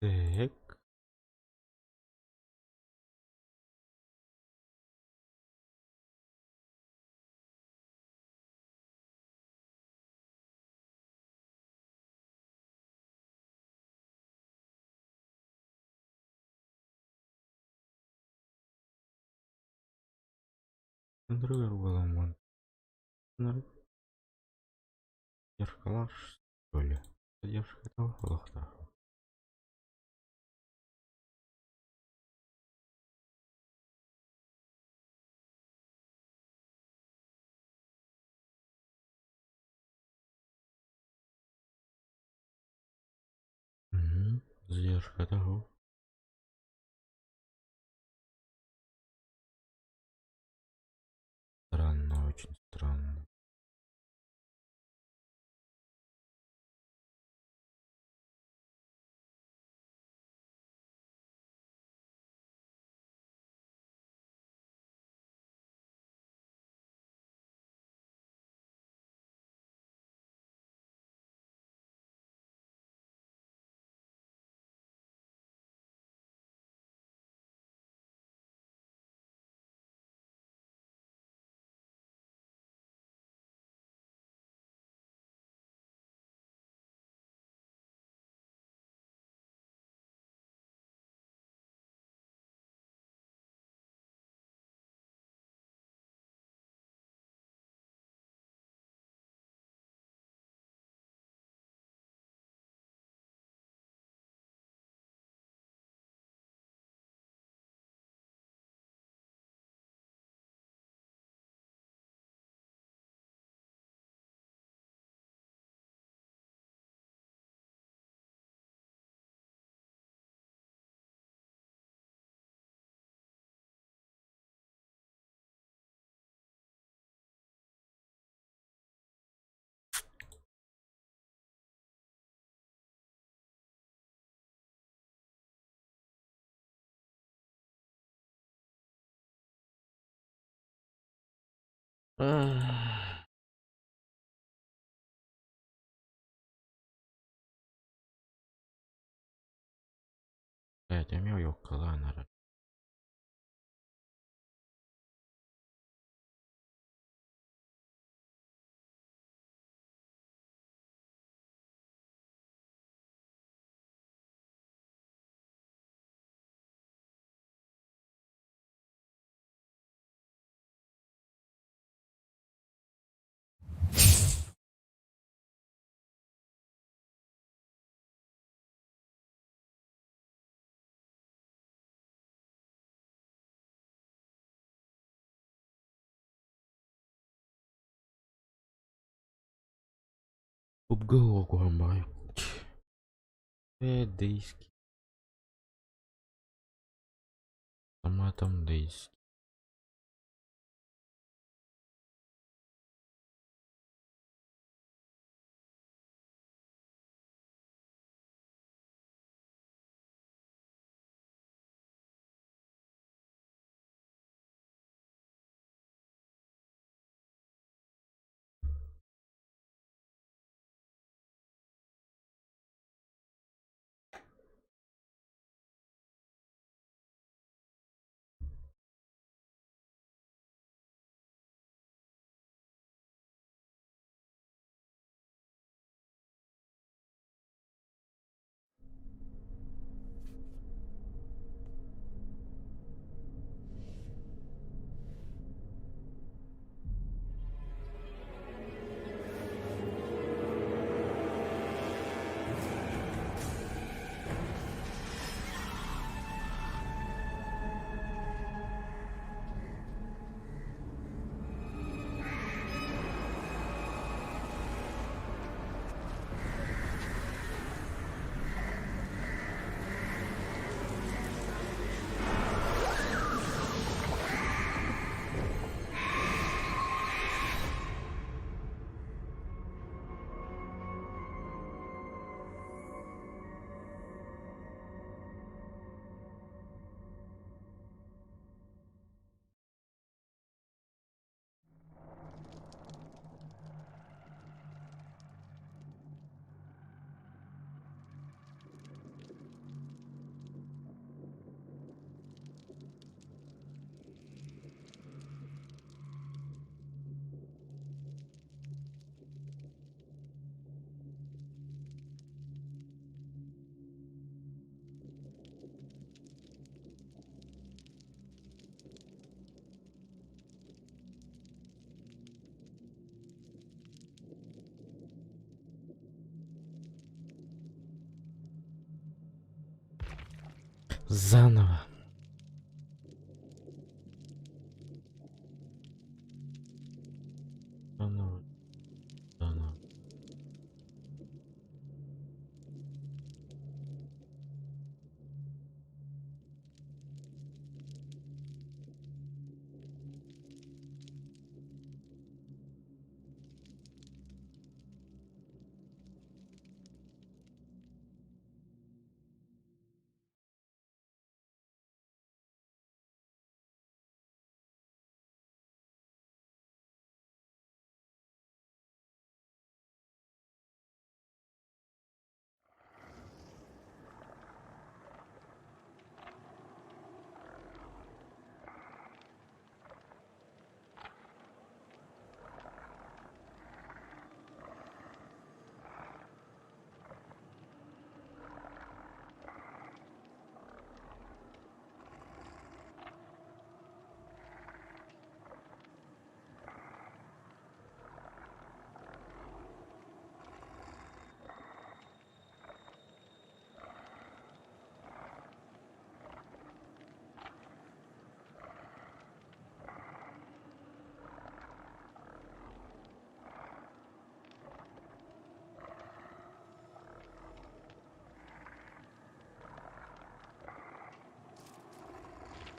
Так. Контроллер выломан. Зеркала, что ли? Задержка этого лохта. Угу. Задержка того. Странно, очень странно. Evet, emiyor yok kalan ara. Обголок вамбай. Дейский. Сама там дейский. Заново. Заново. Заново.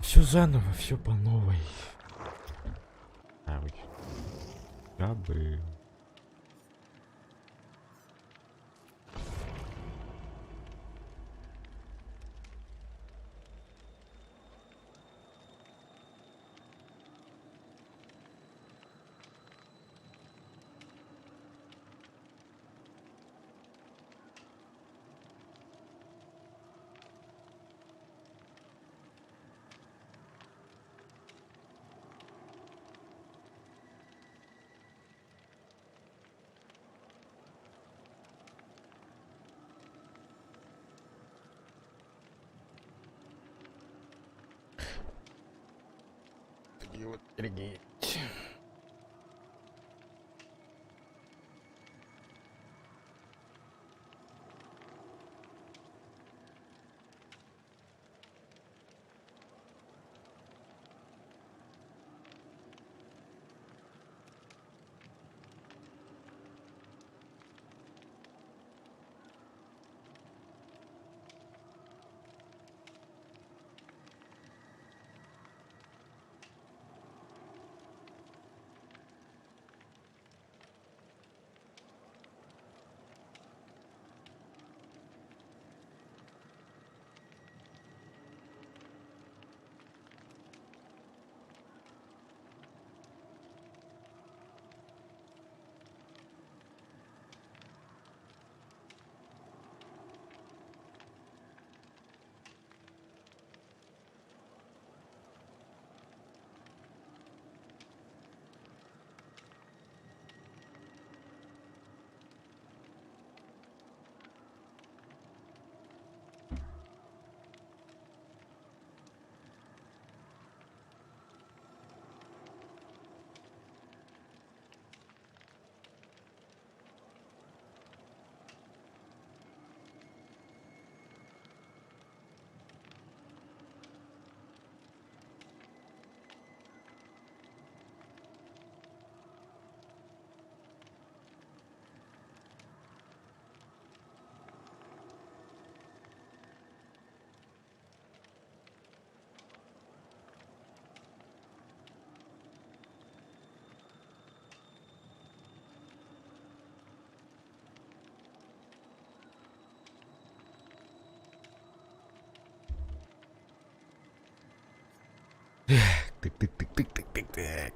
Все заново, все по новой. А вы забыл. Такие вот дорогие. Тык-тык-тык-тык-тык-тык.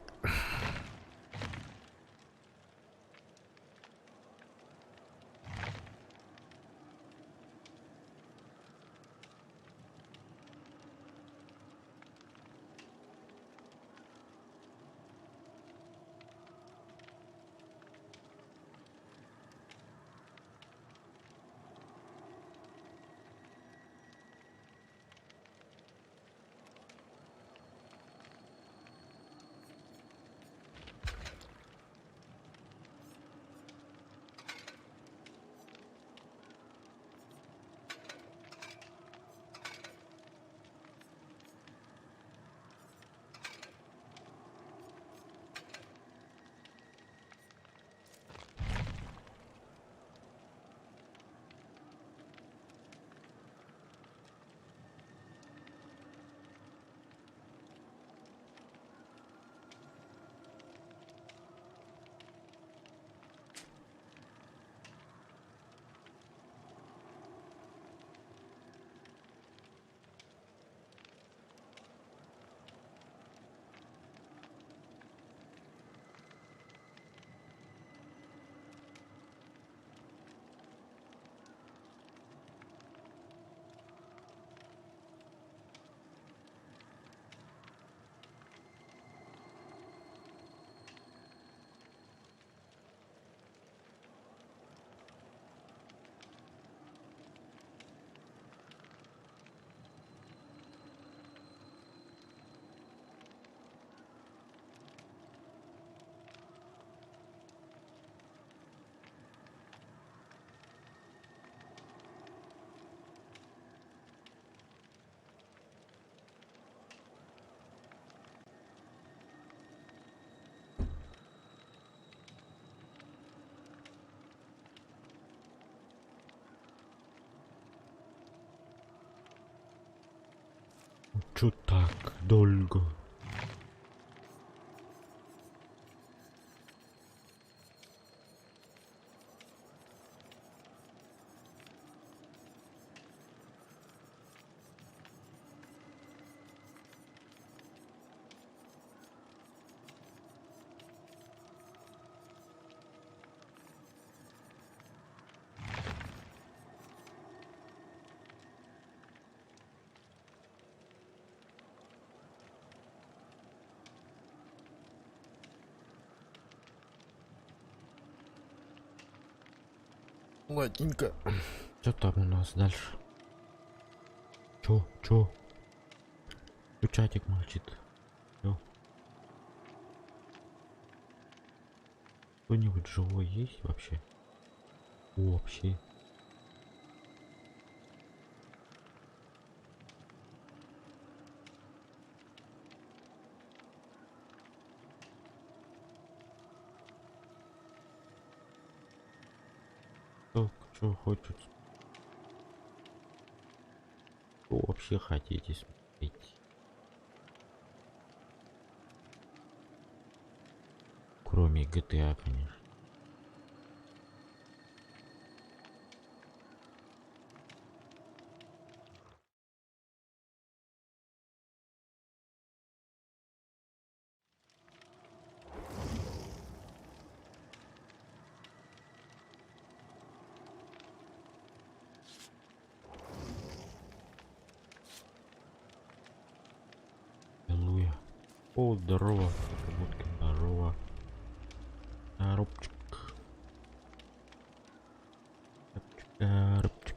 Чё так долго? Ладненько. Что там у нас дальше? Чё? Чё чатик молчит? Чё? Кто-нибудь живой есть вообще? Вообще. Кто что хочет? Что вообще хотите смотреть? Кроме GTA, конечно. Аллилуйя. О, здорово. Будки, здорово. Рубчик. Рубчик.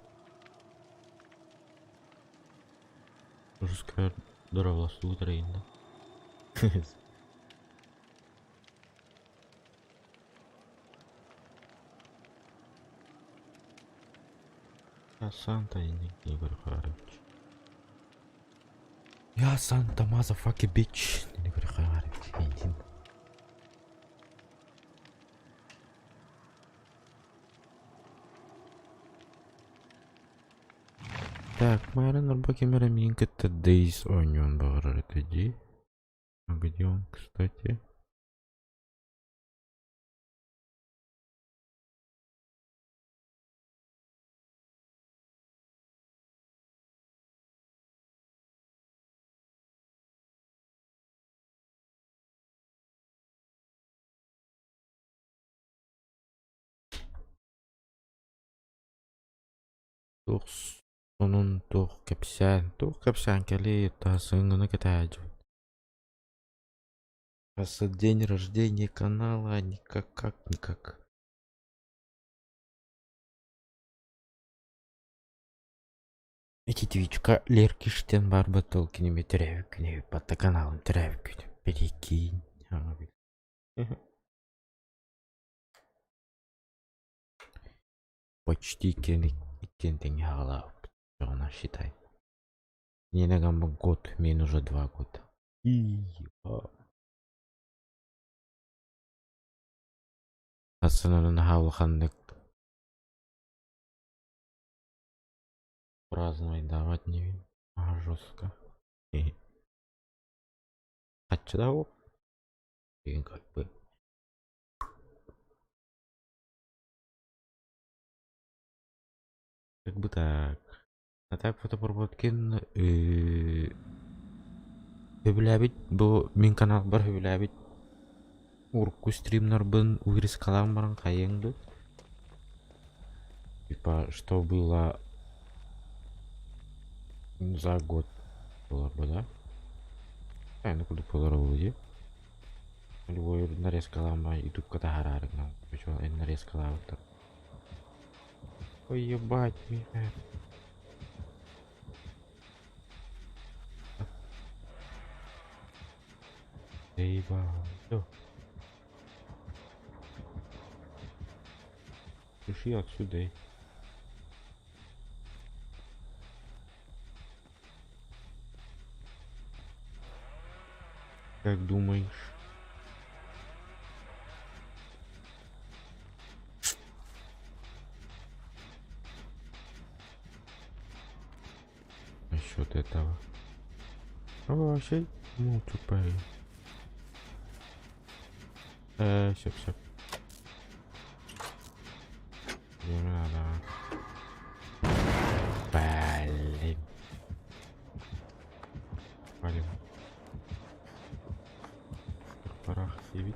Уже сказать, здорово, утро, да? Я Санта и Игорь Харович. Я Санта мазафаки бич. Игорь Харович. Един. Так, Майрон Арбакимера Минкета Дейс Onion Баграр это где? А где он, кстати? Onun tuh kapsan kali tasungunu кетажу. Просто день рождения канала никак. Эти твичка леркиштен барба толкинеми тревикни по каналам тревикни. Перекинь. Почти кентинг халав. Она считай. Не на год, мне уже 2 года. Основном хавлаханнык праздновать давать не жестко. Хотя и как бы так. А так фотопоработкин хөбүләбит бу мин канал бар хөбүләбит урку стримнар бын уирис калам баран кайыңды. Типа что было за год было бы, да? Ну куда поларовые. Любой нарезка лама YouTube ката харарик нам. Почему нарезка лама так? Ой, ебать, меня. Эйба, всё. Пиши отсюда. Как думаешь? Насчет этого. вообще ну тупая. Щеп. Не надо. Блин. Палим. Парах видеть.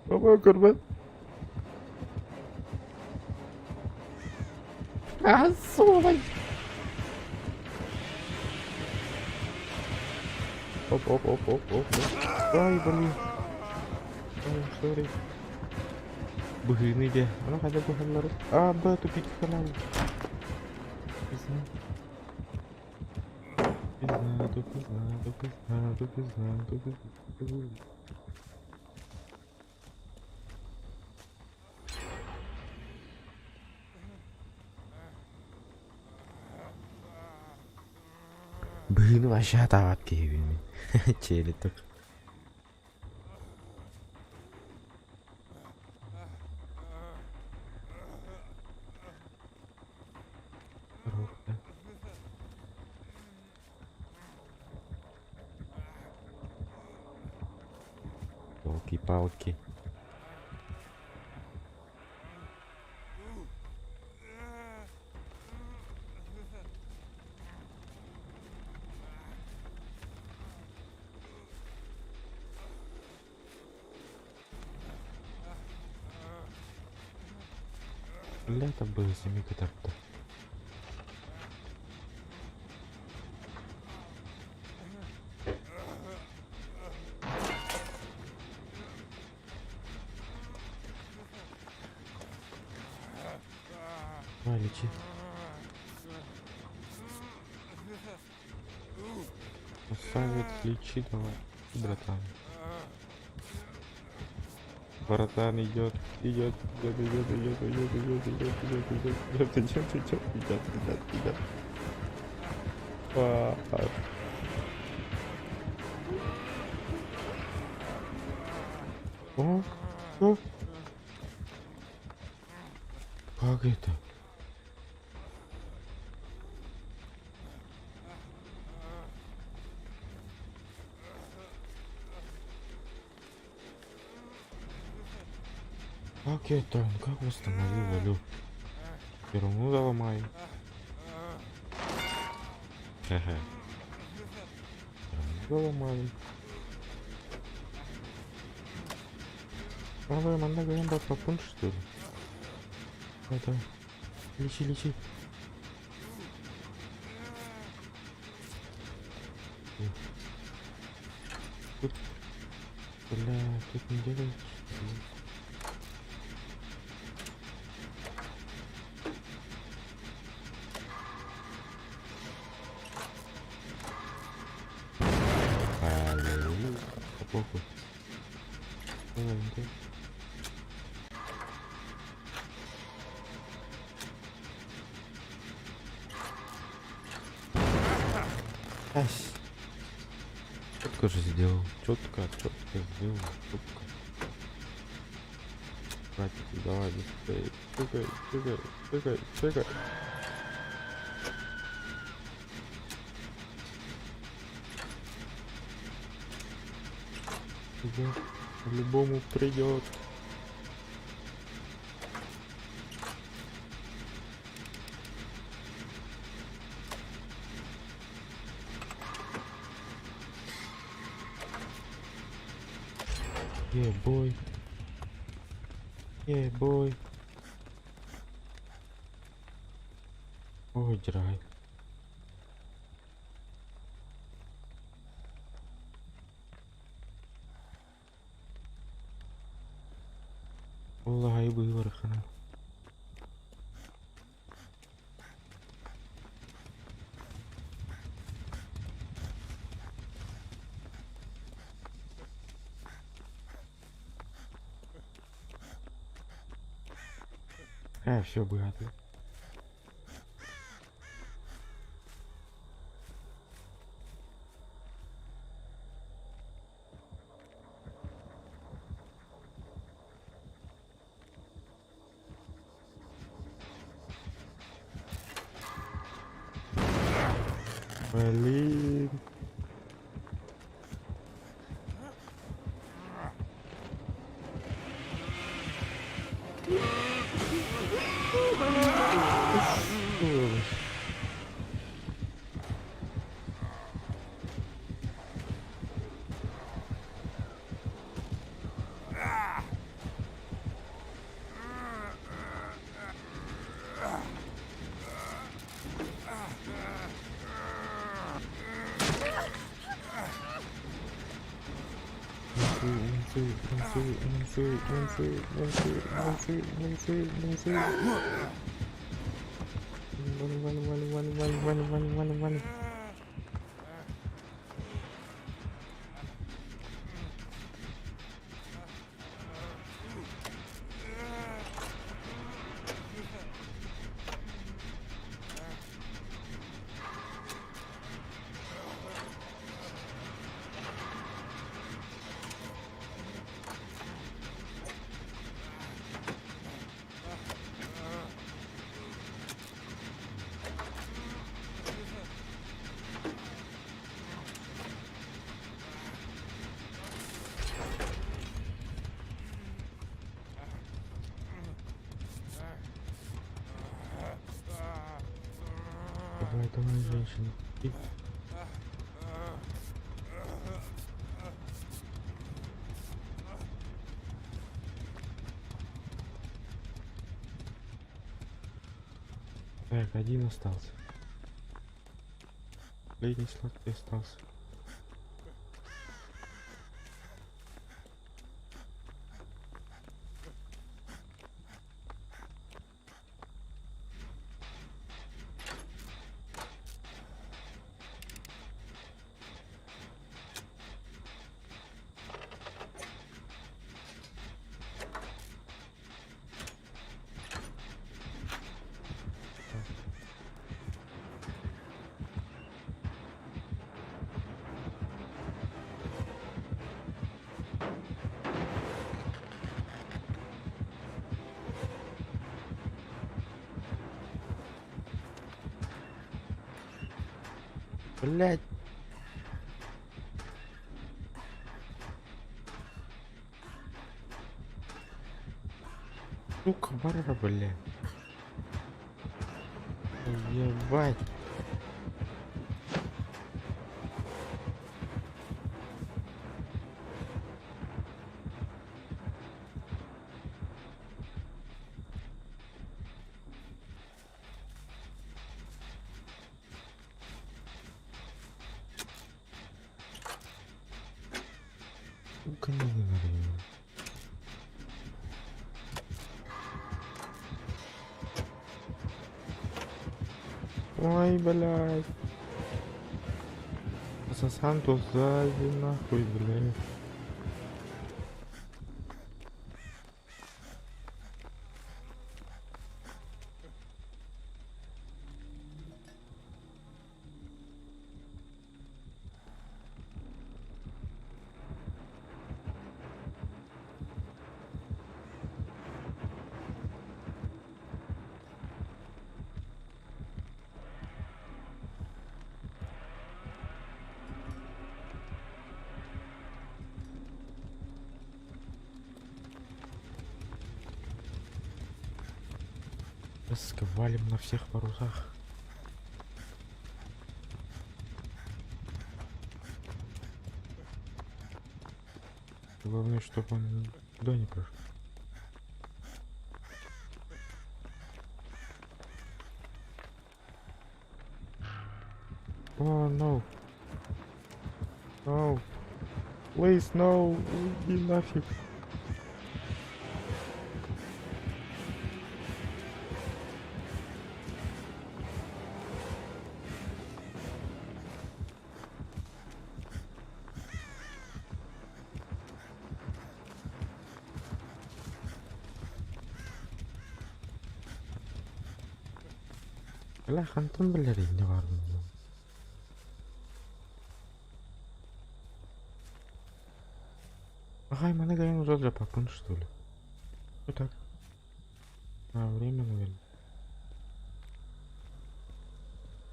Baba kurban. Ah, солай. Оп. Ай, блин. Ой, sorry. Begini dia. Anak ada bahan larut. Batu pikir kenal. Pizza. Блин, вообще атават кевин. Челиток. Елки-палки. Лето было семи катапта. Давай, лечи. Красавец, лечи давай, братан. Братан идет. О, как это? Как это? Он как восстановил, алё? Первому заломаю. Ха-ха. Заломаю. Давай, манда гамба попун, что ли? Это. Лечи. Тут. Бля, тут не делай. Похуй. Четко же сделал. Четко сделал. Четко. Братик, давай быстрее. Чекай. Придет. По-любому придет. Yeah, boy. Ой, драй. Wallahi было рахана. Все богато. Блин. Давай, давай, женщина. Так, один остался. Последний сладкий остался. Блять. Сука, бара, блядь. Ебать. Сука, не надо. Ой, блядь. Сасан тут сзади, нахуй, блядь. Валим на всех парусах. Главное, чтобы он туда не прошел. О, no. No. Please, no. Иди нафиг. Бля, Антон, бля, не важно. Ага, мы говорим уже для попон, что ли? Вот так. А, время, наверное.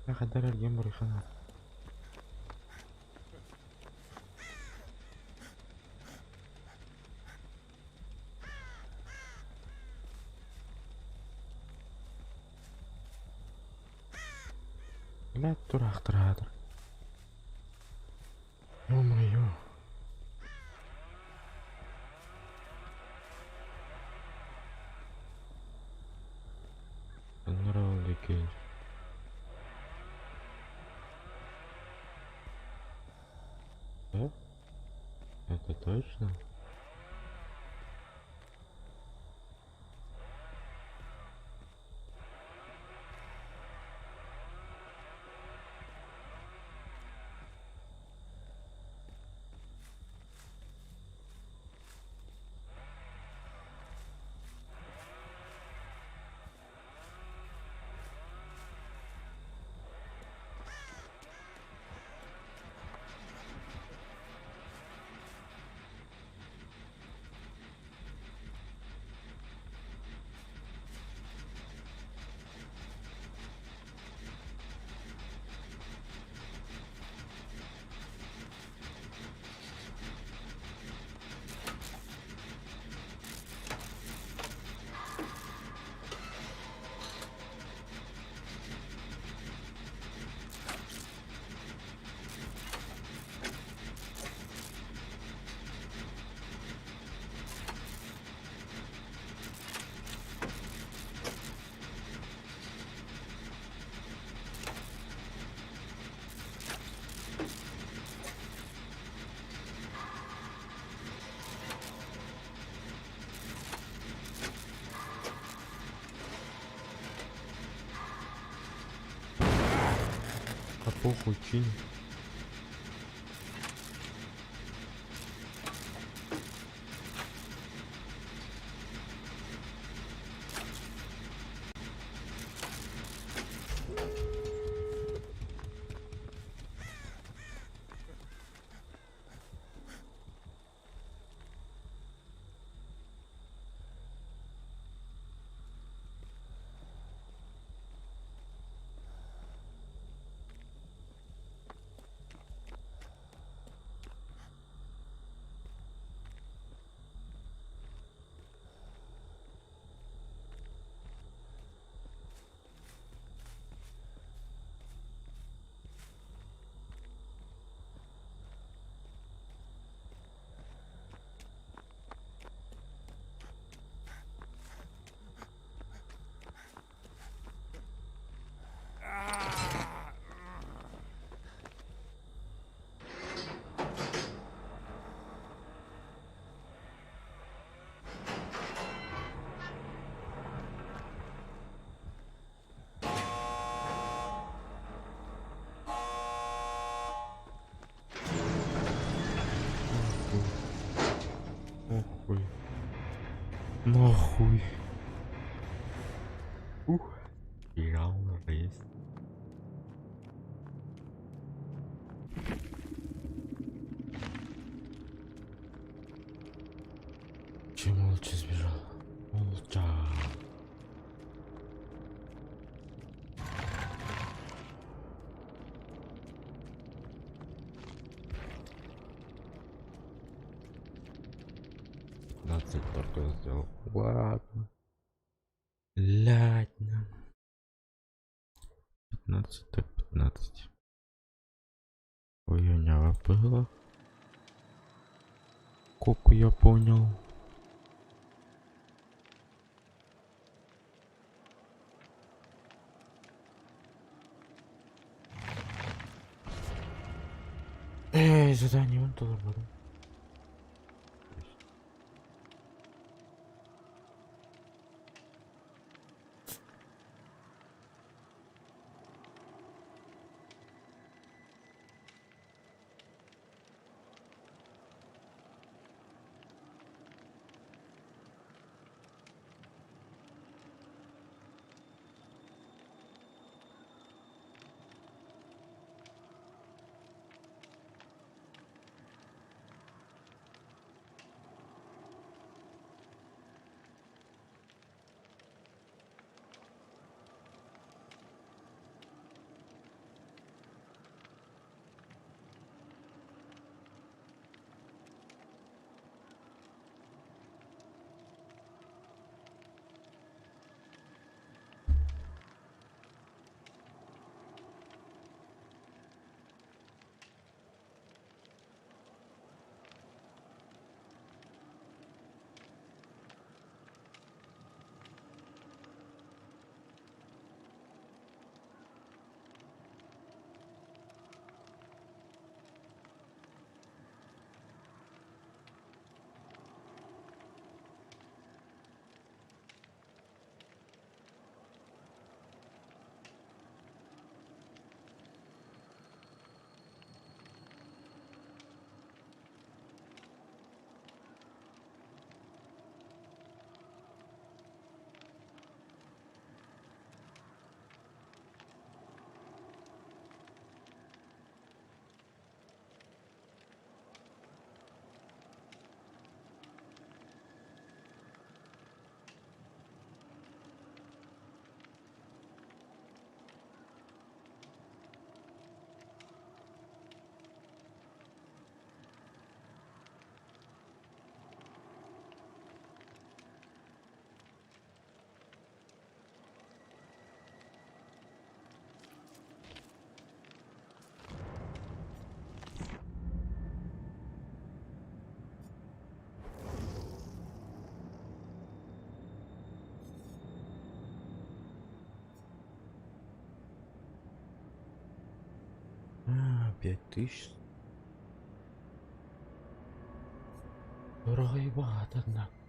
Ага, дарья гембр и хана. Блядь, дурак тратор. Ё-моё. Генерал Дикей. Да? Это точно? А похуй кинь. Нахуй. Нахуй. Ух. Реально жесть. Че молча сбежал? Молча. Нацик только сделал. Ладно. Ладно. 15 так 15. Ой, у него было. Сколько я понял. Эй, задание вон туда беру. 5000. Дорогой бат, однако.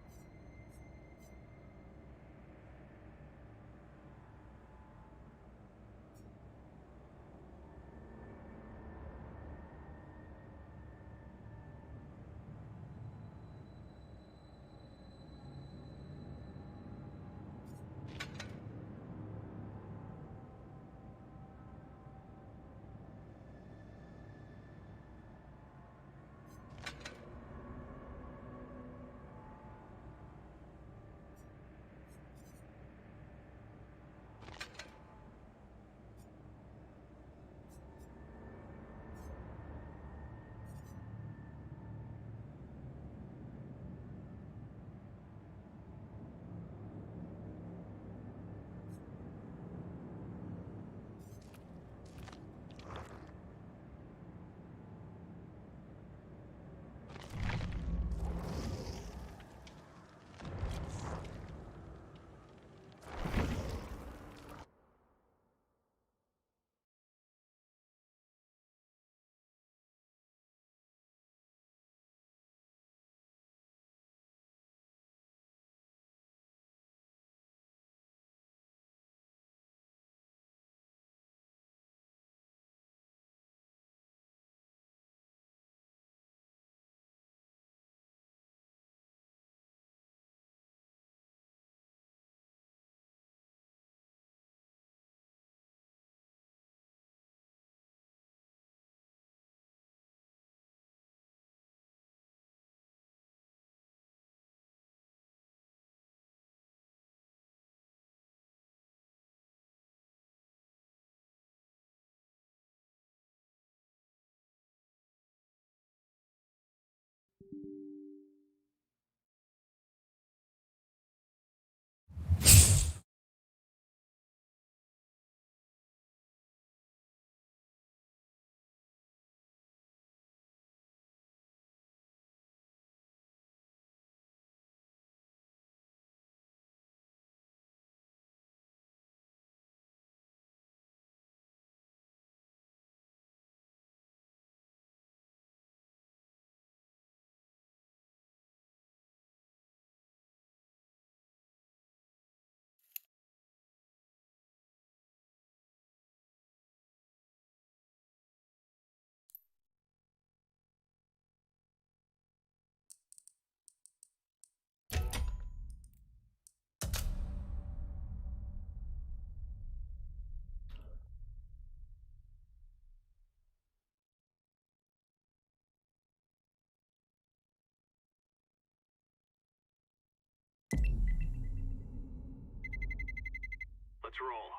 Let's roll.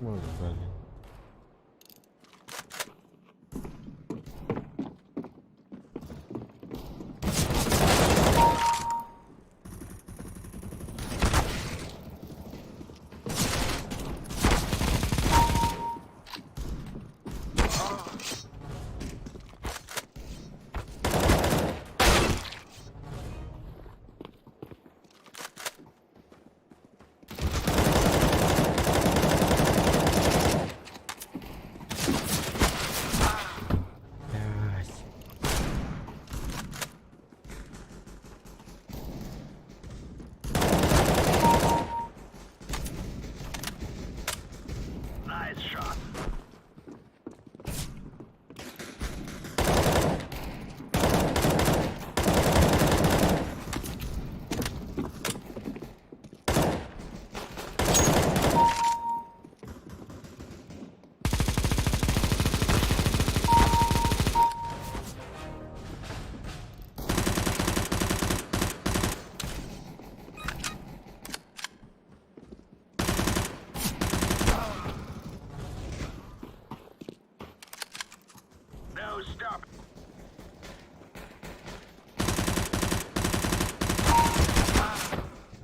Ой, блин. Блядь.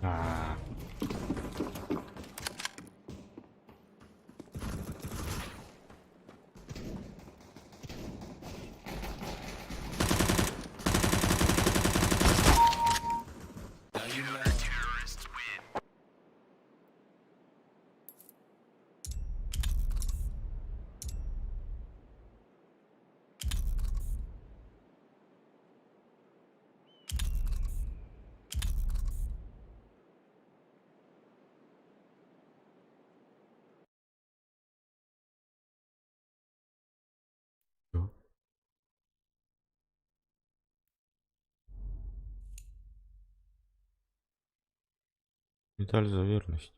А. Всё. Медаль за верность.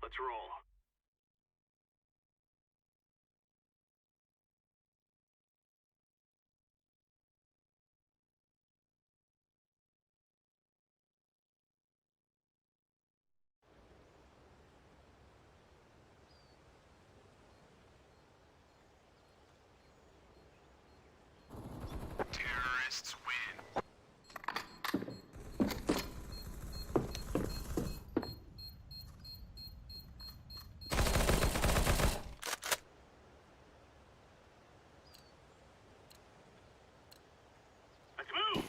Let's roll. Terrorists win. Let's move!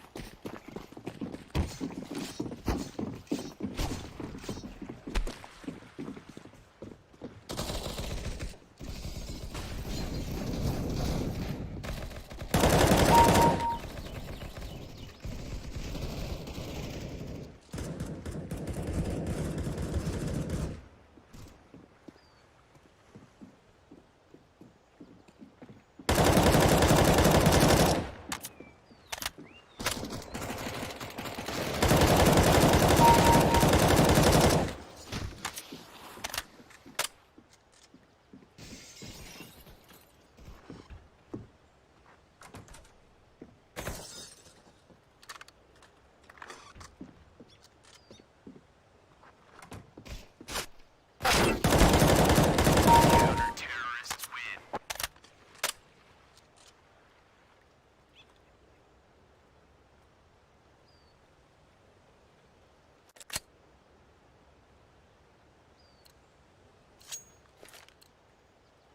Counter-terrorists win.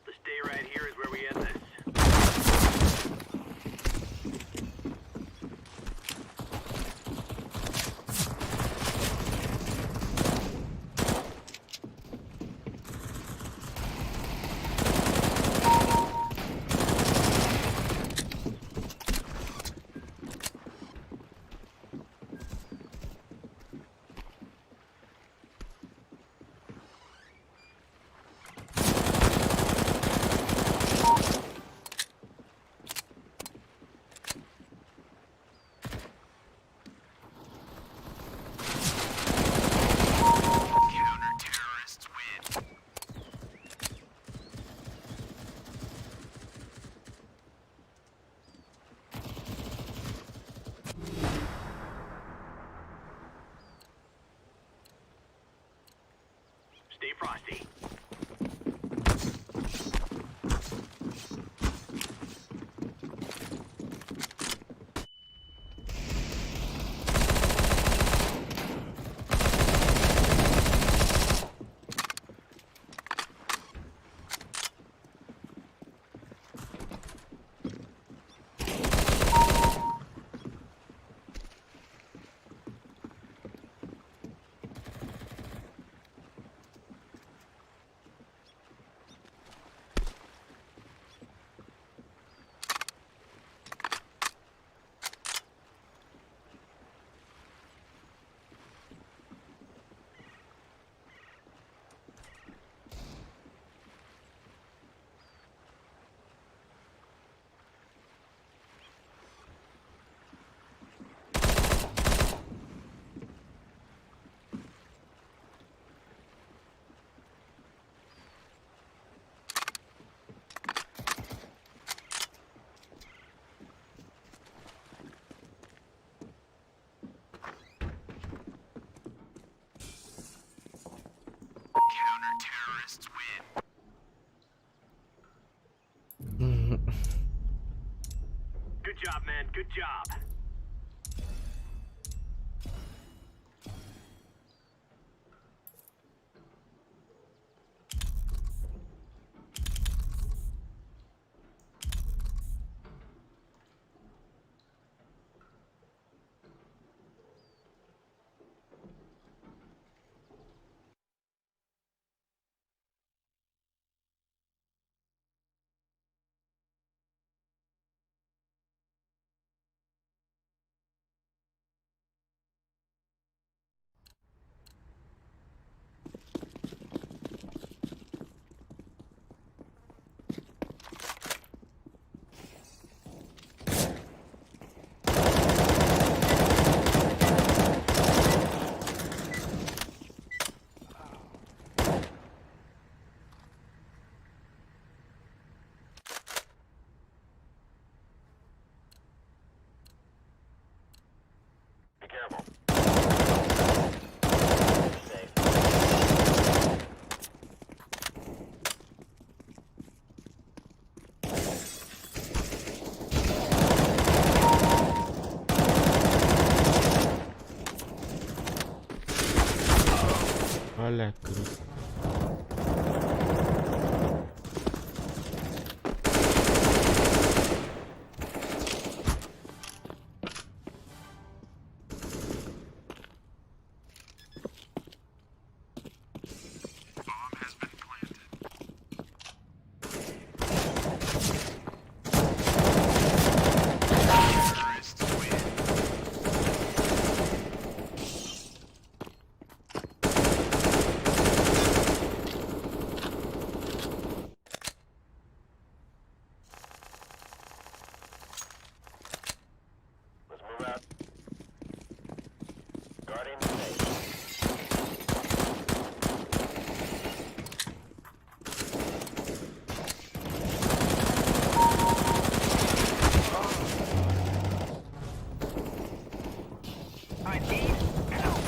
The stay right here is where we end this. Counter-terrorists win. Stay frosty. Counter-terrorists win. Good job, man. Good job. Olha, cruz. Let's move out. Guardian safe. I need help.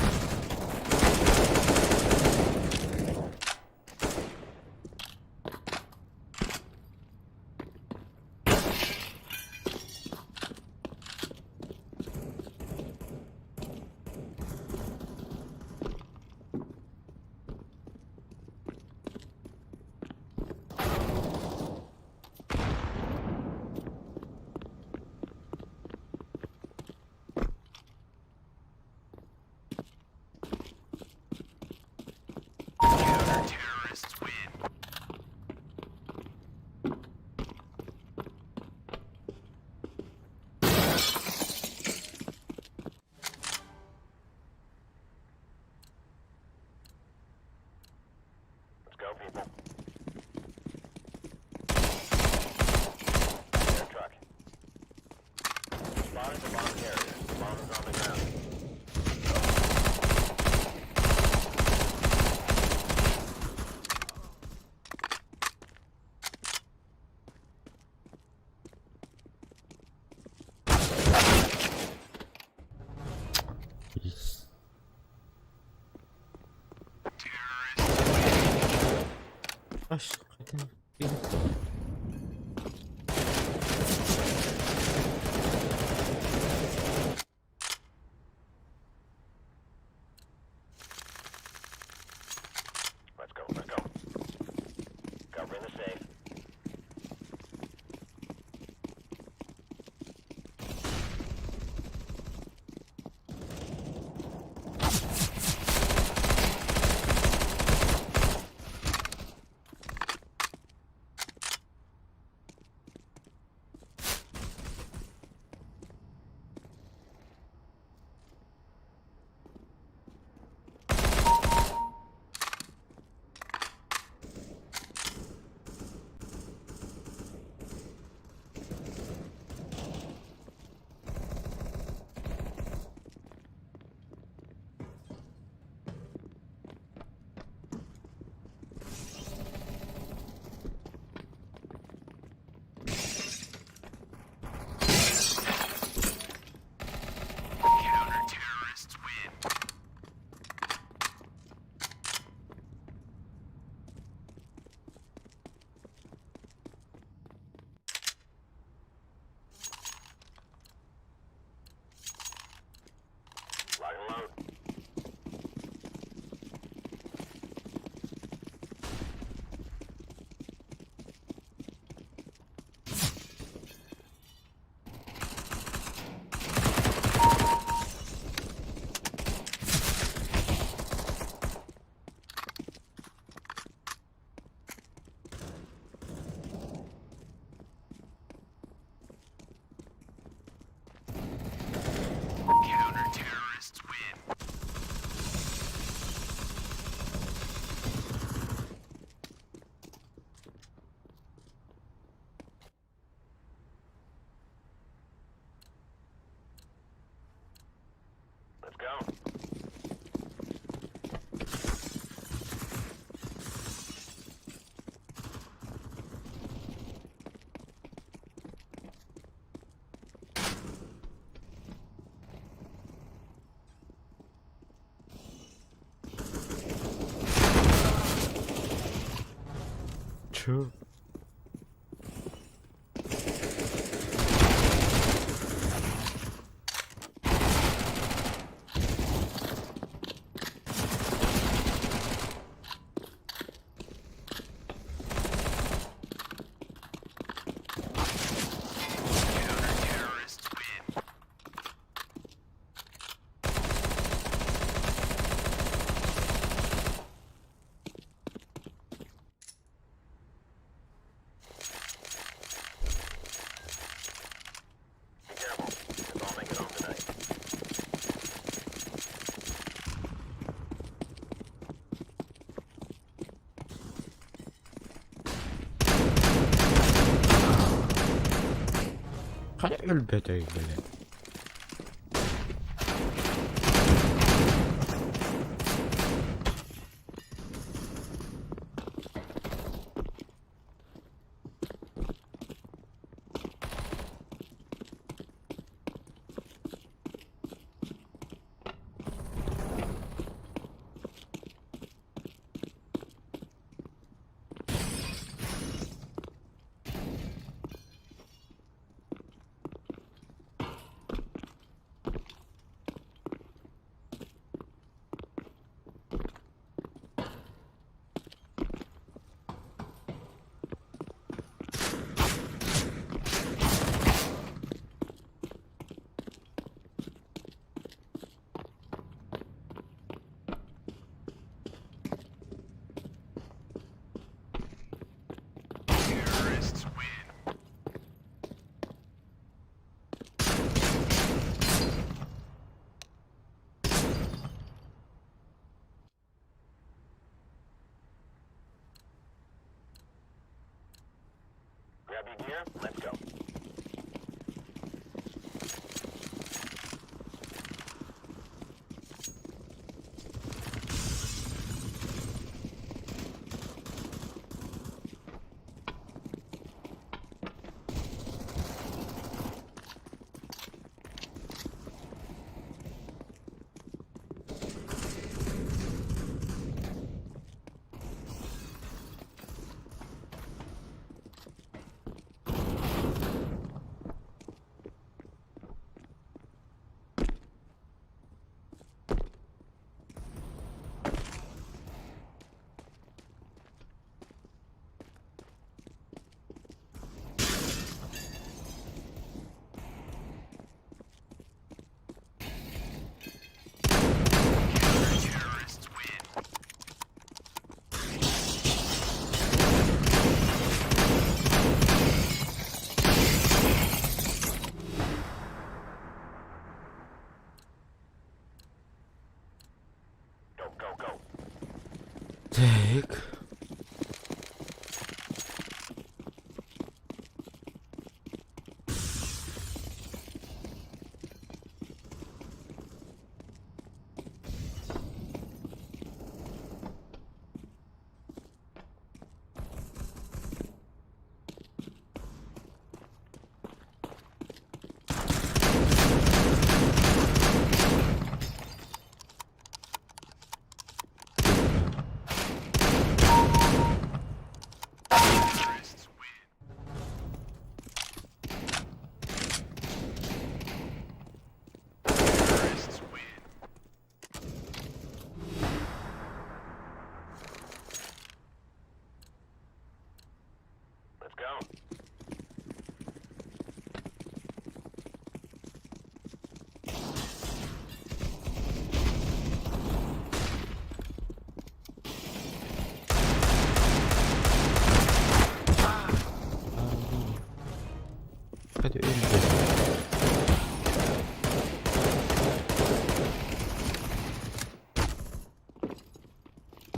Counter-terrorists win. Let's go, people. Air truck. Spotted the bomb carrier. Bomb is on the ground. Yes. Aş, zaten bir Let's go, let's go. Cover in the safe. Counter-terrorists win. Lock and load. Counter-terrorists win. Let's go. Çö. Elbette böyle. Grab your gear, let's go. Go, go, go. Tak. Let's go. Hadi öldü.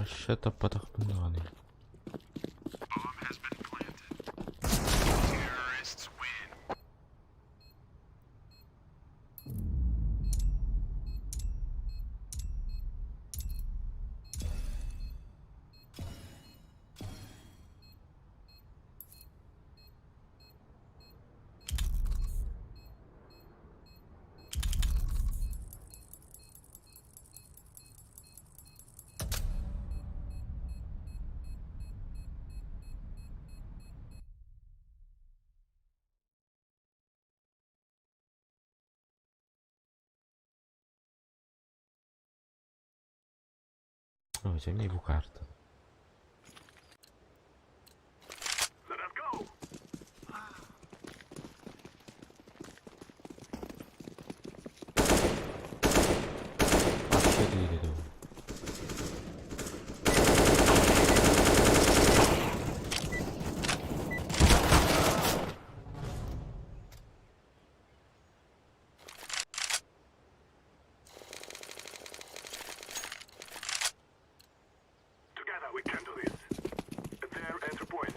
Aşağıda batak bunu alayım. Oh, jadi ibu kartu. Let us go. Aşağı değil dedi o. Together we can do this. There, enter point.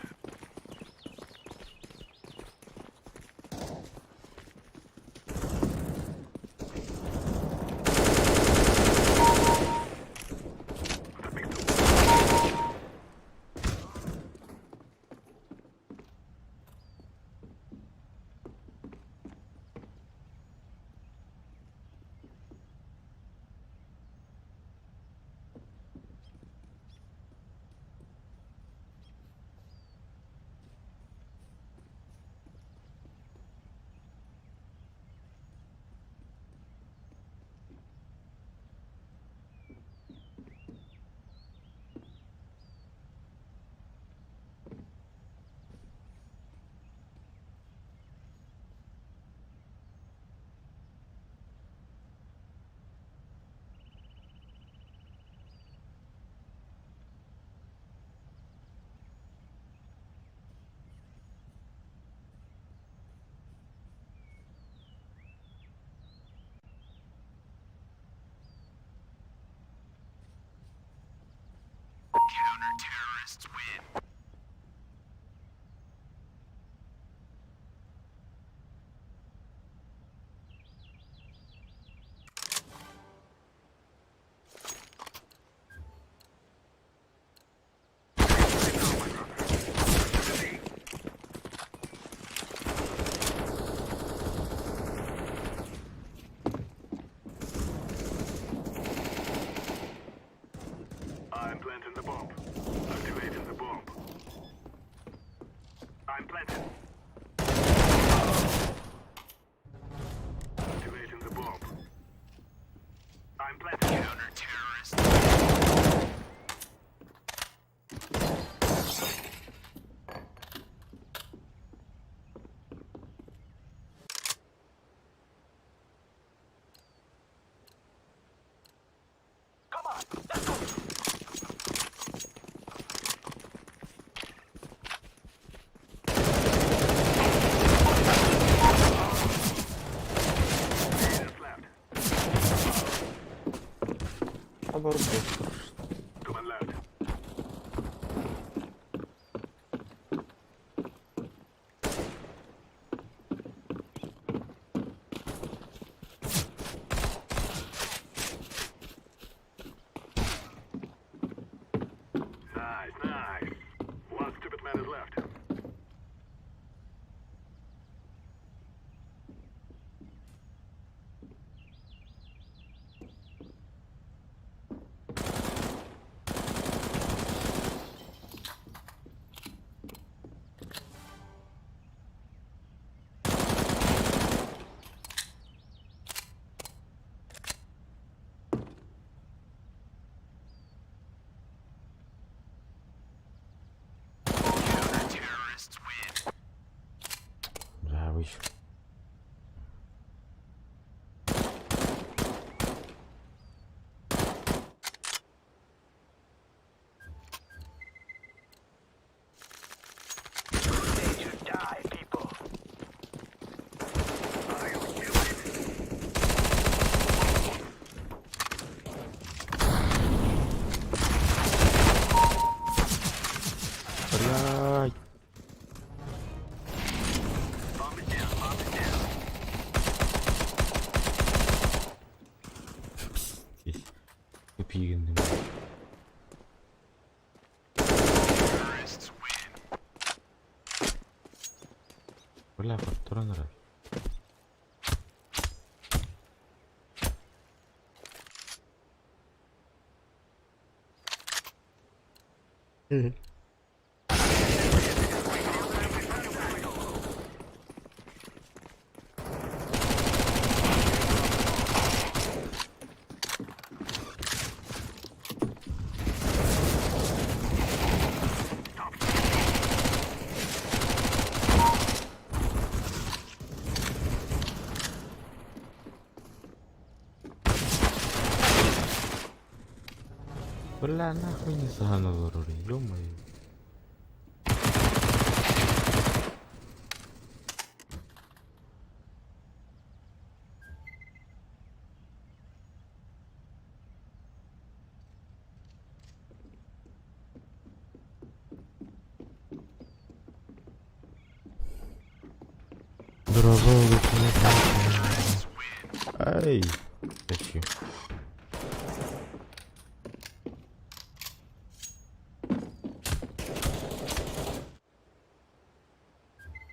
I'm planting the bomb. Activating the bomb. I'm planting. Activating the bomb. I'm planting. Counter-terrorist. Come on, let's go. Наоборот, просто. Come on, left. Nice, nice. One stupid man is left. Жалуюсь. Die, people. Блядь. Bomb it down, bomb it down. Здесь. Тупик. Бля, фактура нравится. Бля, нахуй не заново рули, ё-моё. Дорогой, ай, тащи.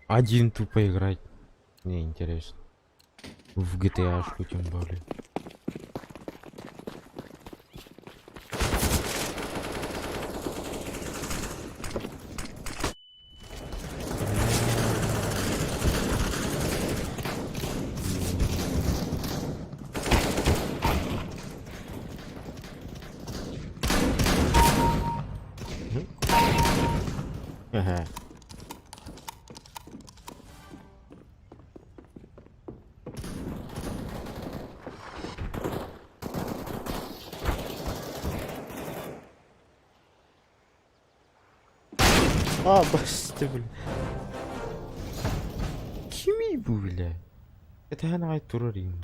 Один тупо играть. Мне интересно. В GTA-шку тем более. Ага. Bastı bile. Kimi bu bile? Eten ait durarım.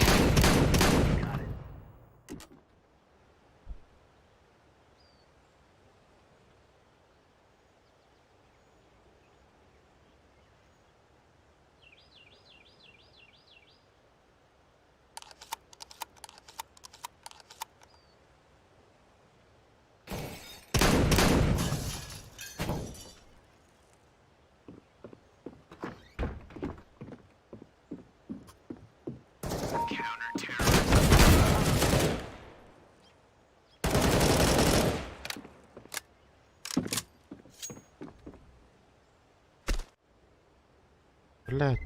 Блядь.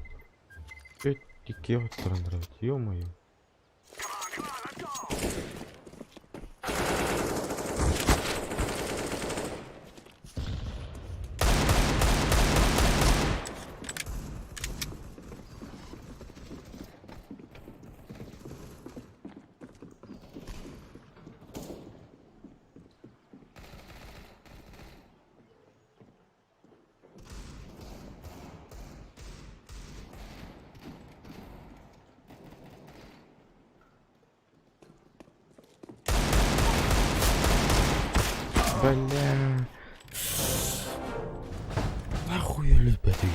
Чё тики от нравится, ё-моё. Бля. Нахуй я любят их.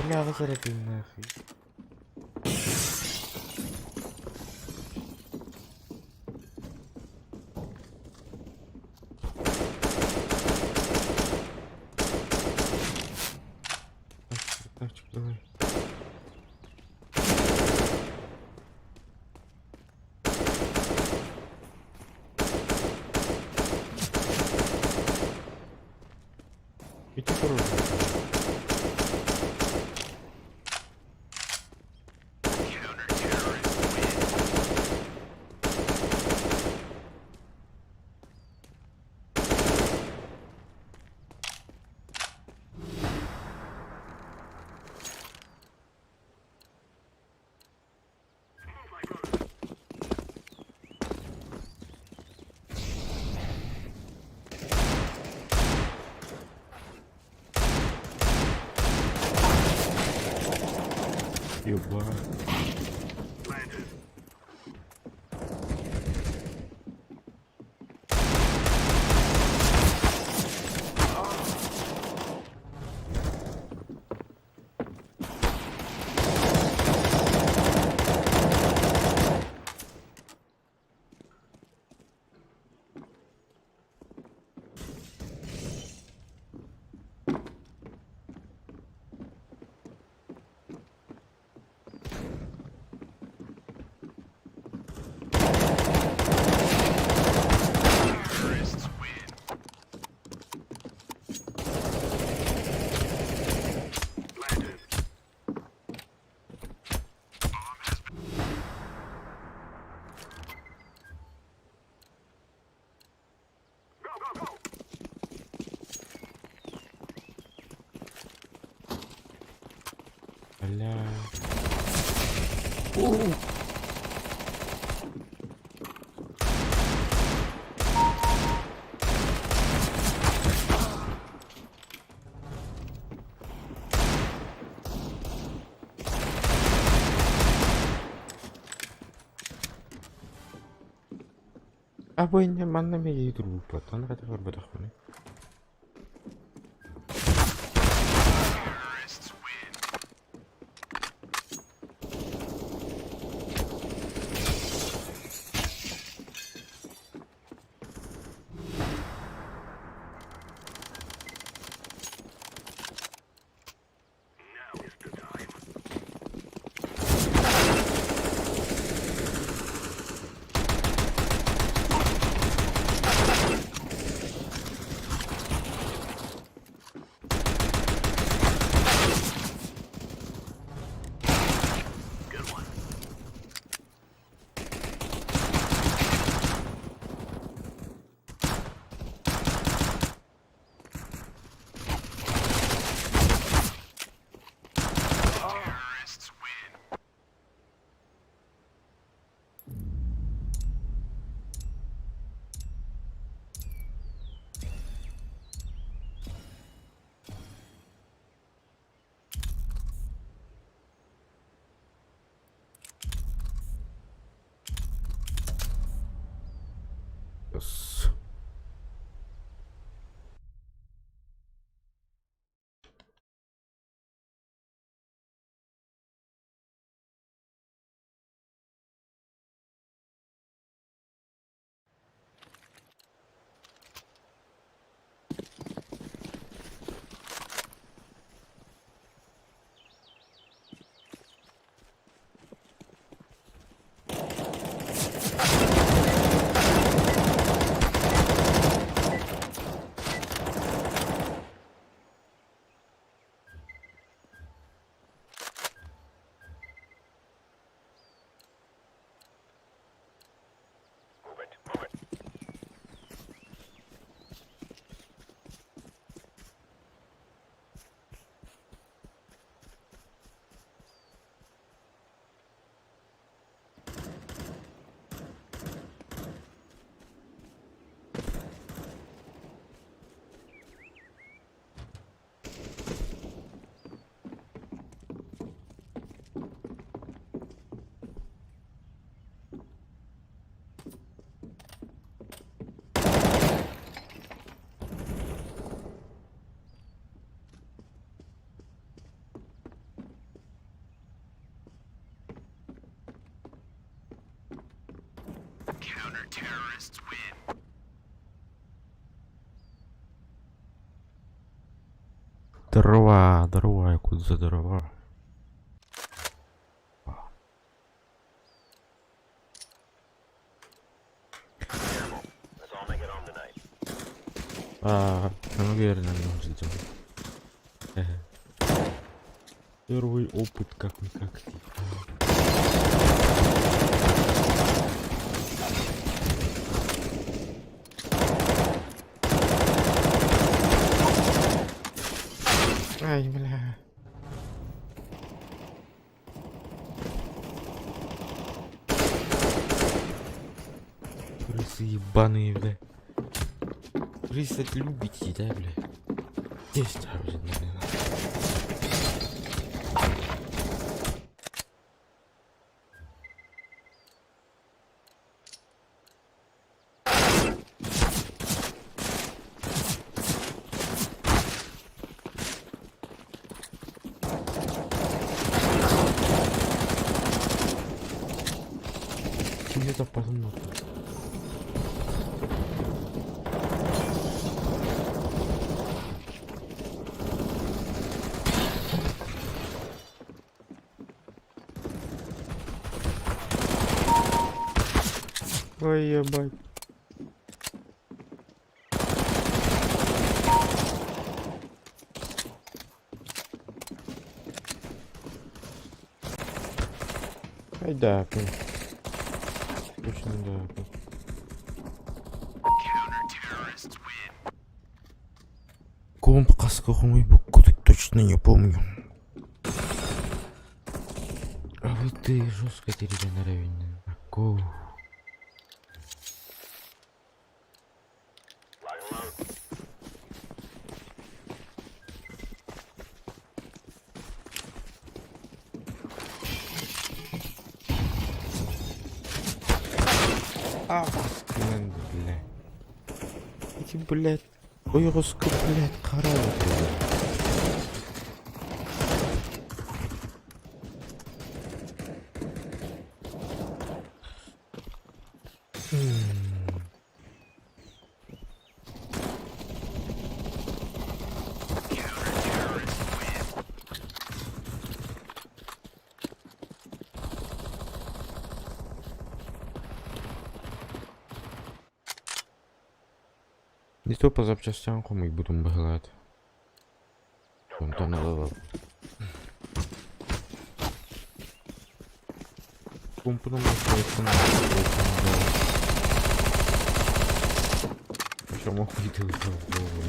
Бля, возради нахуй. Тачку, давай. Иди порожь. Ебать. Бля. Apa ini mana meja itu lupa, tanah kata berbeda kone. Дрова, дрова, я куда за дрова. That's all make it home tonight. Наверное, нужно сделать. Первый опыт как-никак. Ай, бля. Крысы ебаные, бля. Крысы любите, да, бля? Здесь там же, наверное. Тебе это подумал? Ой, ебать. Ай да, блин. Точно да. Комп қасқырмай бүкіді точно не помню. А вот ты жестко перегоноревен. Ко. Lock and load. Блин, бля. Эти, блядь, ойроско, блядь, қарап отыр. Не то по запчастям кому їх будемо багати. Вон там надо. Компу нам остается. Еще мог видеть в голову.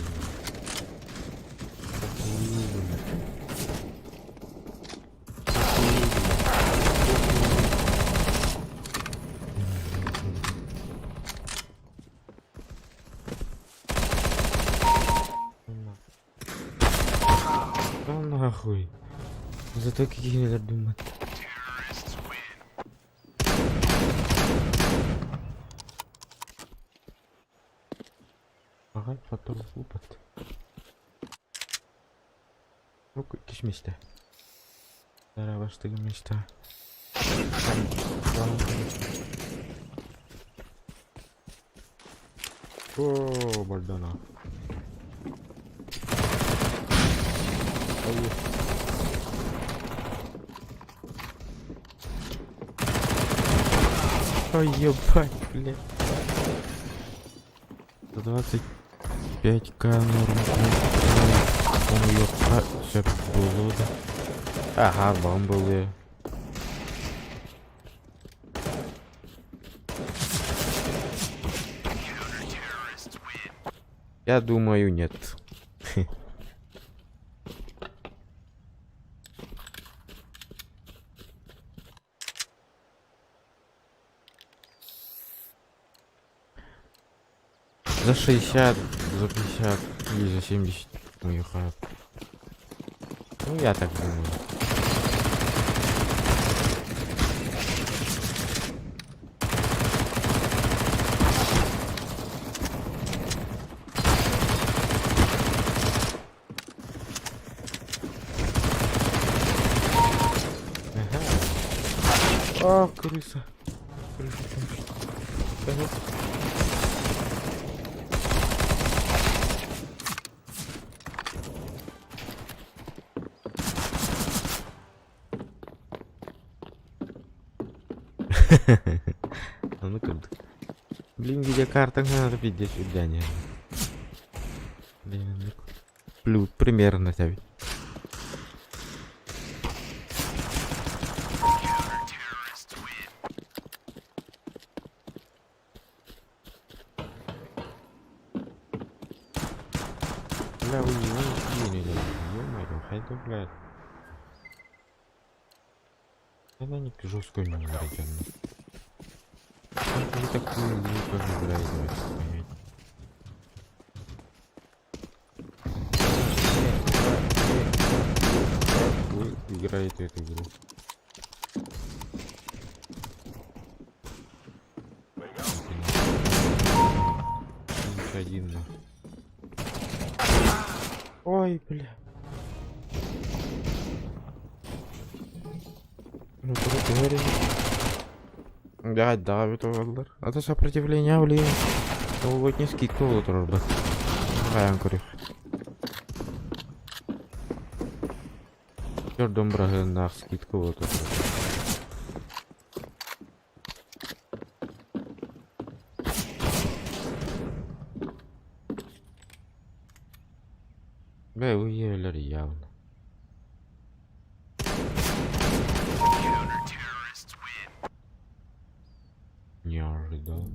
Да нахуй. Зато какие надо думать. Ага, потом опыт. Ну, какие места. Здорово, что ли места. О, бальдана. Ой, ебать, блядь. 125к норм. Он ее все было, да. Ага, бамблы. Я думаю, нет. За 60, за 50 или за 70 уехают. Ну, я так думаю. Ага. А, крыса. Крыса. Onu kırdık. Блин, видеокарта надо видеть глянь. Блин, плюс примерно тебе. Бля, вы не ё-моё, хайду, блядь. Она не жесткую не нарядённо. Вы такую игру тоже играете, вы понять. Вы играете эту игру. Один, да. Ой, бля. Ну, короче говоря. Да, давит олар. Это сопротивление, блин. Ну, вот не скидку олар бы. Гаям көрүк. Жордон брагында скидку олар. Бля, уелер явно. Не ожидал.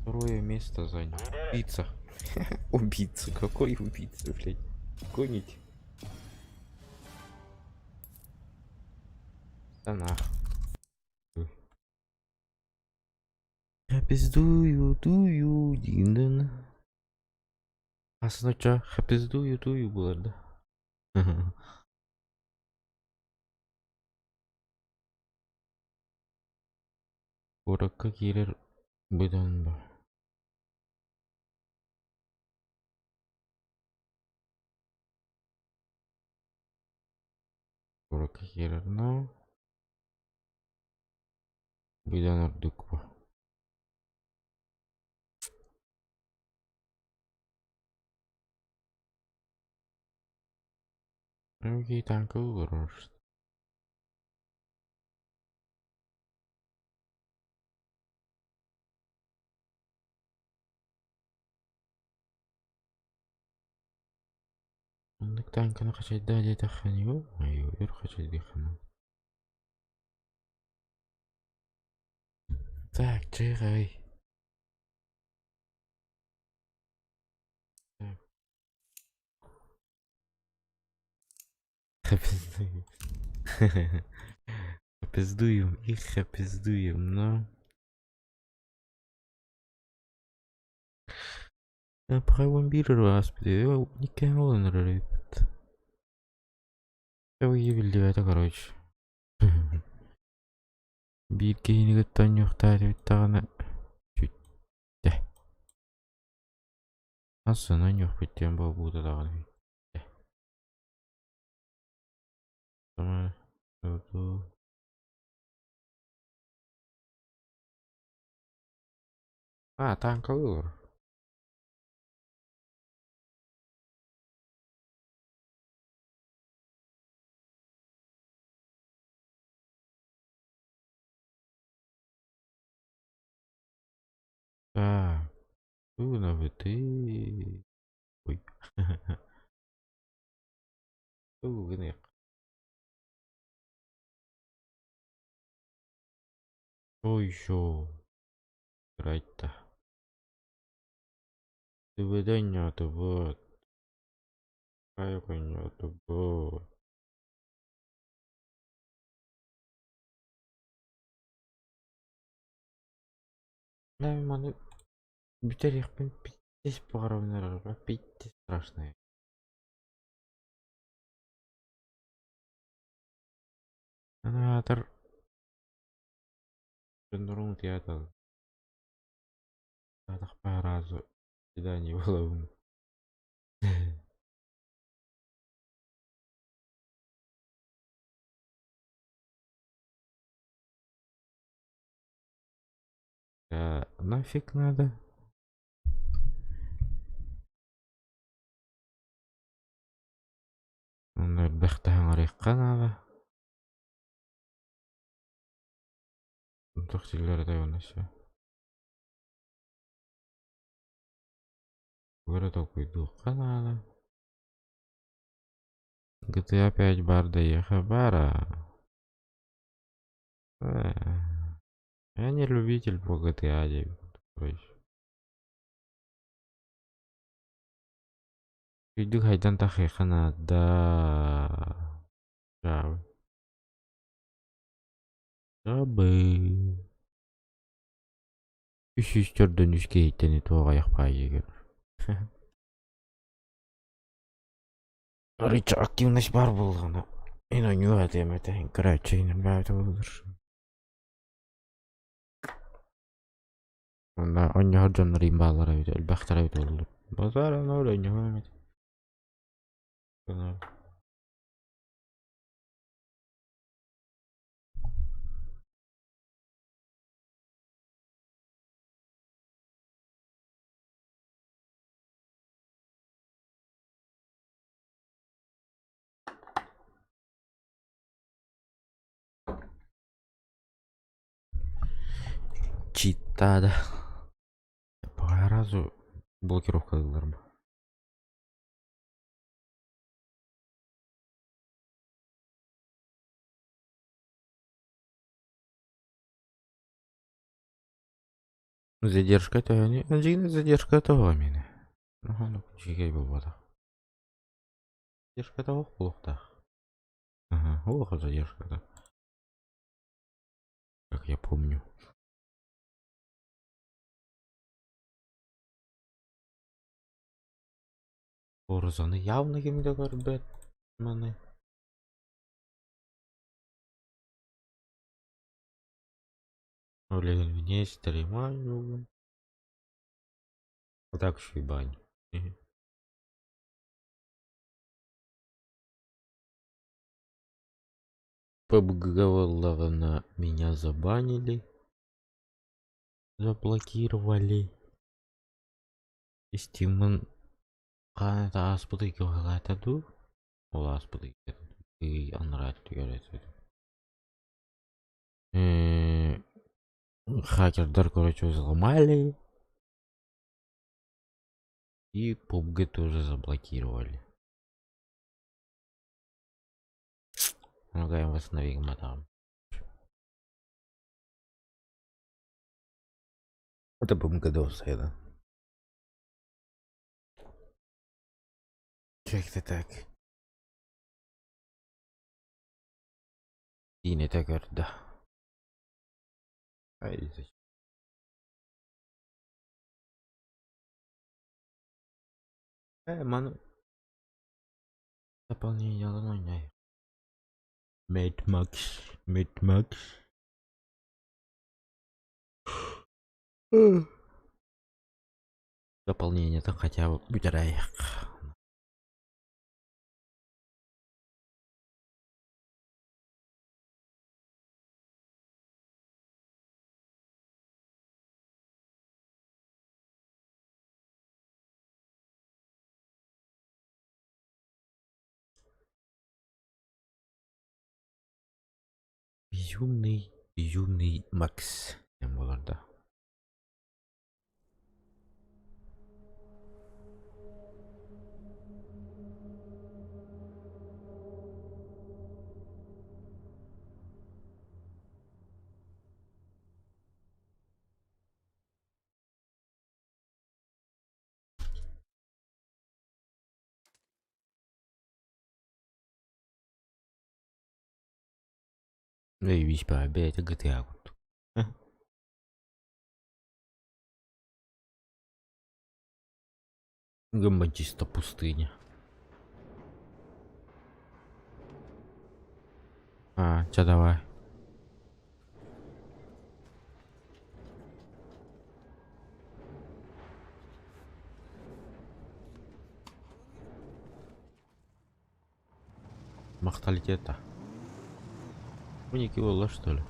Второе место занял. Убийца. Убийца. Какой убийца, блядь? Гонить. Да нахуй. Я пиздую, дую, динден. А сначала пиздую, дую было, да? Уракка кирер будан ба. Уракка кирер на. Будан ордук ба. Окей, танка угрош. Танка на хачай даде таханю. Айо, ир хачай дихану. Так, чирай. Так. Пиздую. Пиздуем, их пиздуем, но... Правым биру аспиде, никакая он рыбит. Я выявили это, короче. Биркейни гыттан юхтар биттагана. Чуть. Асына нюх биттен бол буда даганы. Сама. А, танка выбор. Так. Тунавы ты. Ой. Тугны. Что еще играть-то? Ты выданья-то вот. Какая понятно, вот. Нормально. Битарихпен пиздец поровнарга. Пиздец страшные. Анатор. Нурун театр. Татах по разу. Свидание было. Нафиг надо? Бахтахангарикка надо. Тохтилер да юнася. Город окуйдукка надо. GTA 5 бар доеха бара. Я не любитель по GTA 9. Үйдүк хайдан тахыйхана да. Жабы. Үш-үчтөрдөн үшкө эйтени тоога якпай егер. Рычаг активность бар болгону. Мен ойнойт эметейин крачейин бааты болдур. Онда ойноор жоннор имбаалар өйдө элбактар өйдө болду. Базар аны ойнойт. Читада. По разу блокировка кылдырма. Задержка төгөне, жигине задержка төгө мени. Ну, жигей болбоду. Задержка төгө блокта. Ага, ого задержка да. Как я помню. Орзаны явно кимде көрбөт маны. Олеген мне стримаю. Вот так еще и бань. Побголовно меня забанили. Заблокировали. Стимон каната аспыды кылатаду. Ол аспыды и анрат görөтү. Хакердар, короче, взломали. И PUBG тоже заблокировали. Помогаем восстановить мадам. Это PUBG досы, да? Как-то так. И не так, да. Ай, зачем? Ману. Дополнение лоня. Mad Max. Дополнение-то хотя бы бюджет. Безумный Макс. Тем боларда. Эй, виспа, опять GTA. Гамбатиста пустыня. Чё давай. Махталитета. Уники было что ли?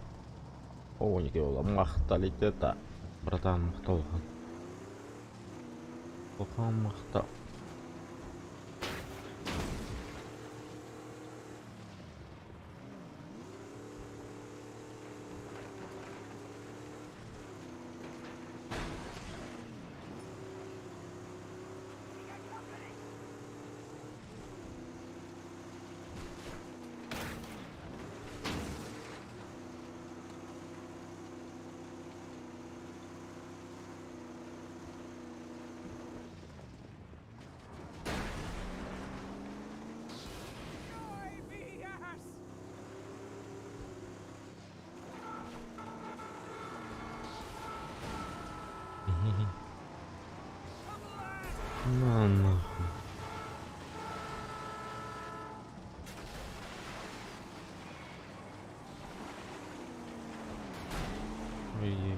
Уники было махталитета. братан, мықты болған. Болған мықты. На нахуй. Ой.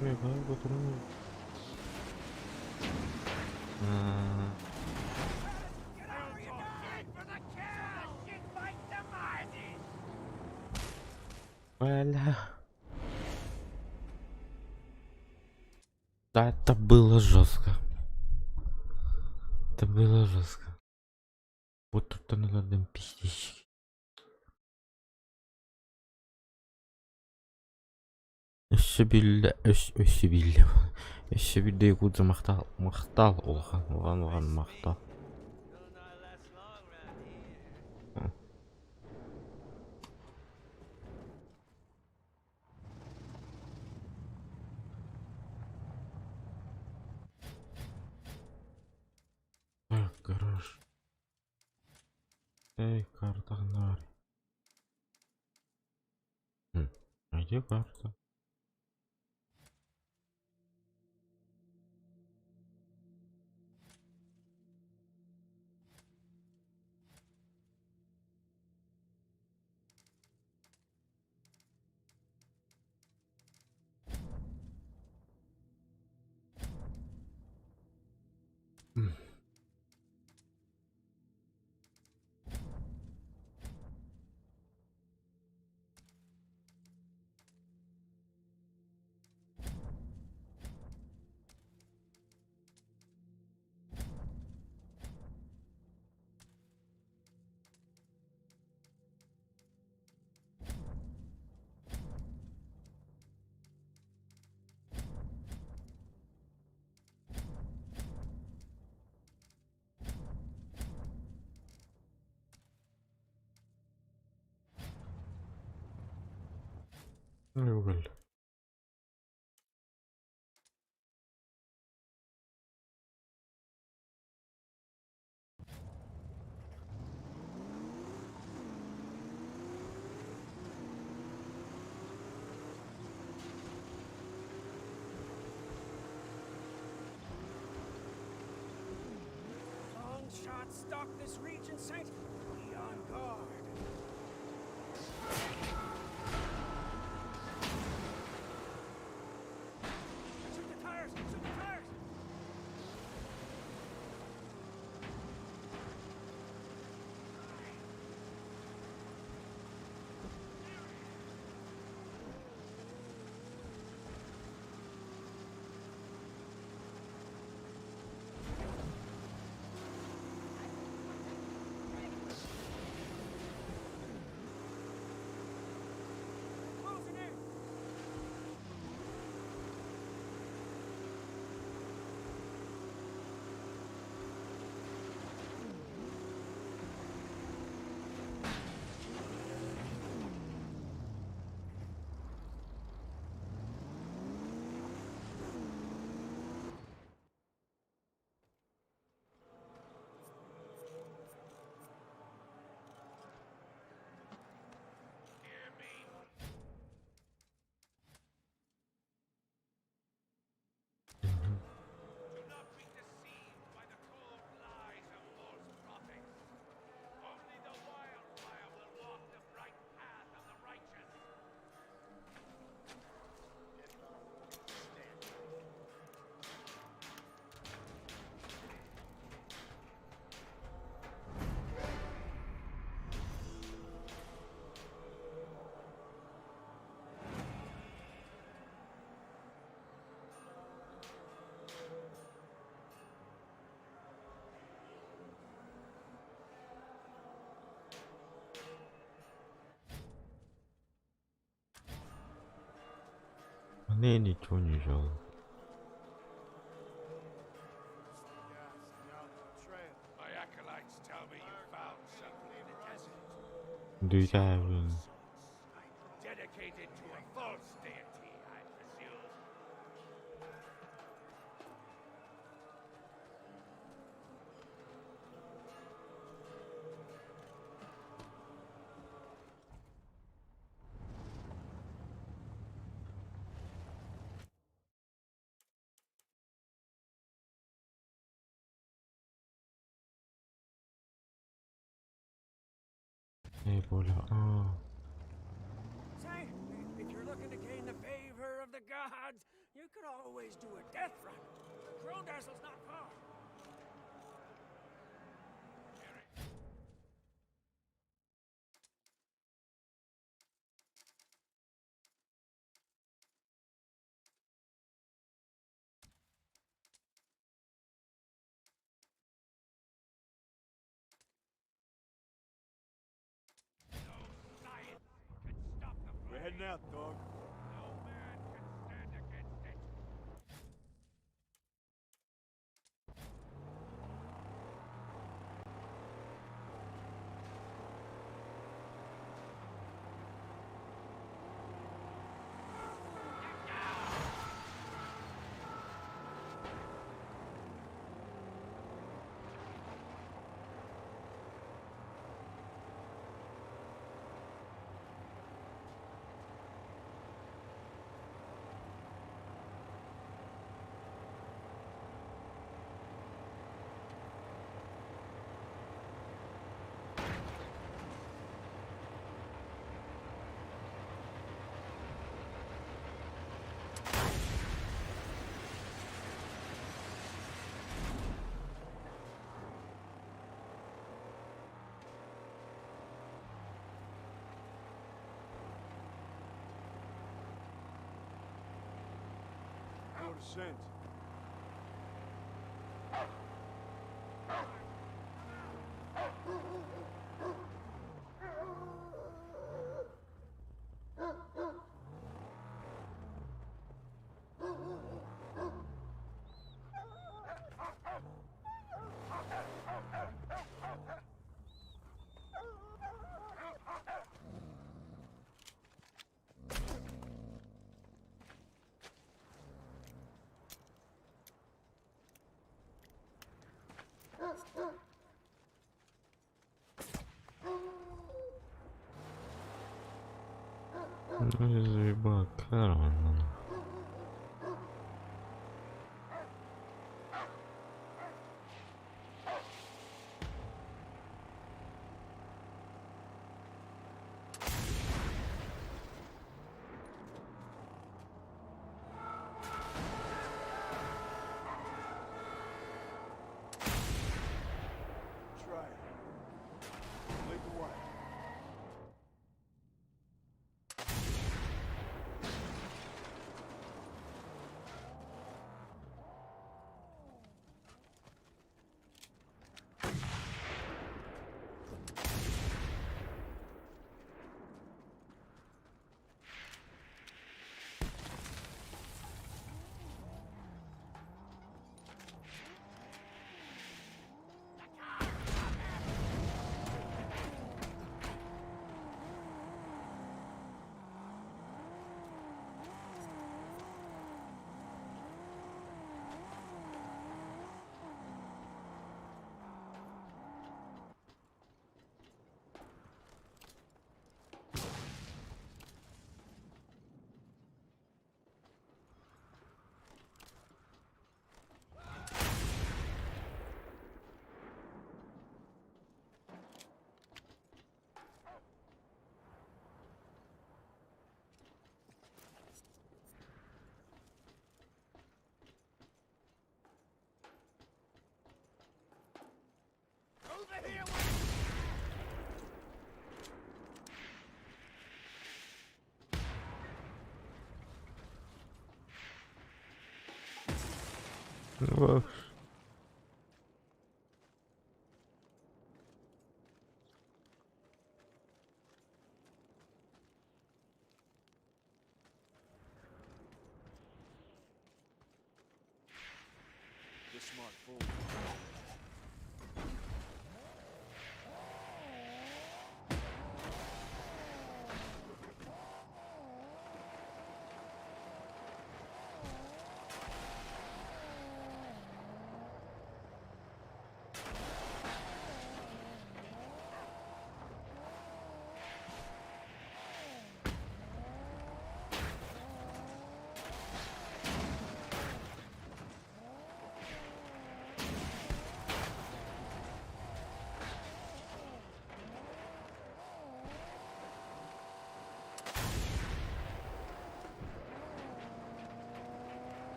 Ой, батарея. Бля. Да, это было жестко. Это было жестко. Вот тут надо пиздечки. Эшебилде кудза мактал улган мактал. Так, гараж. Эй, карта гнарь. А где карта? Уголь. Long shots stalk this region, Saint. Be on guard. Shoot the tires! Shoot the tires! An unusual. My acolytes tell me you found something in the desert. Do you have Dedicated to a false deity, I presume. Ebola? Oh, Say, if you're looking to gain the favor of the gods, you could always do a death run. Krondazzle's not far. We're heading out, dog. No man can stand against it. No descent. there's a bakar. Try it. Lead the way. Over here! Whoa. the smart fool.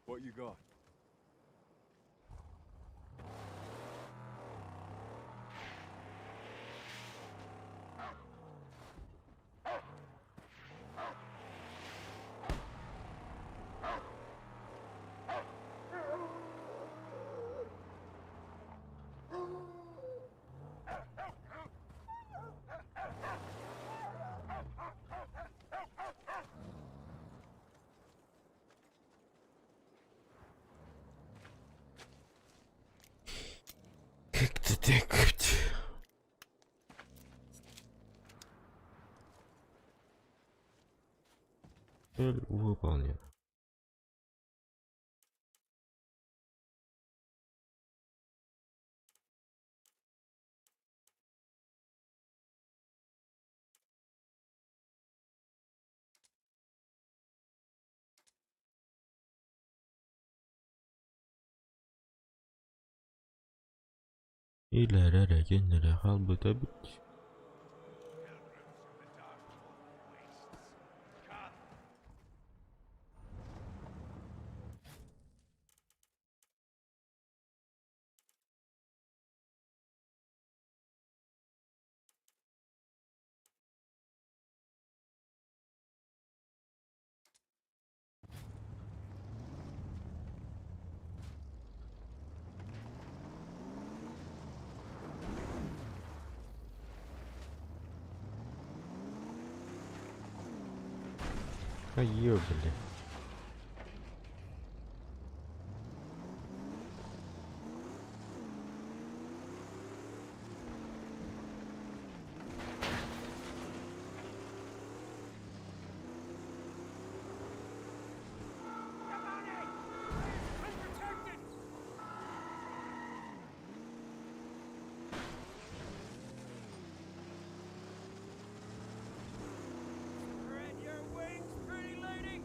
What you got? Как ты так? Цель выполнена. İlere genlere halbuda bit. Поёбали. Spread your wings, pretty lady.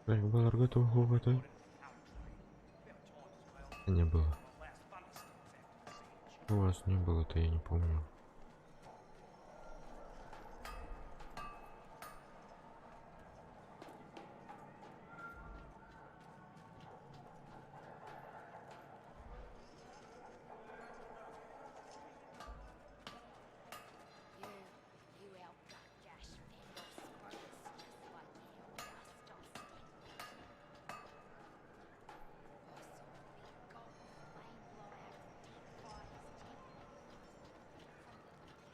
Baik, berharga tuh obatnya. Nyebel. У вас не было-то, я не помню. You outgot Gash Fandor Spartus just like you outgassed us. Also, big gold flame blowout deep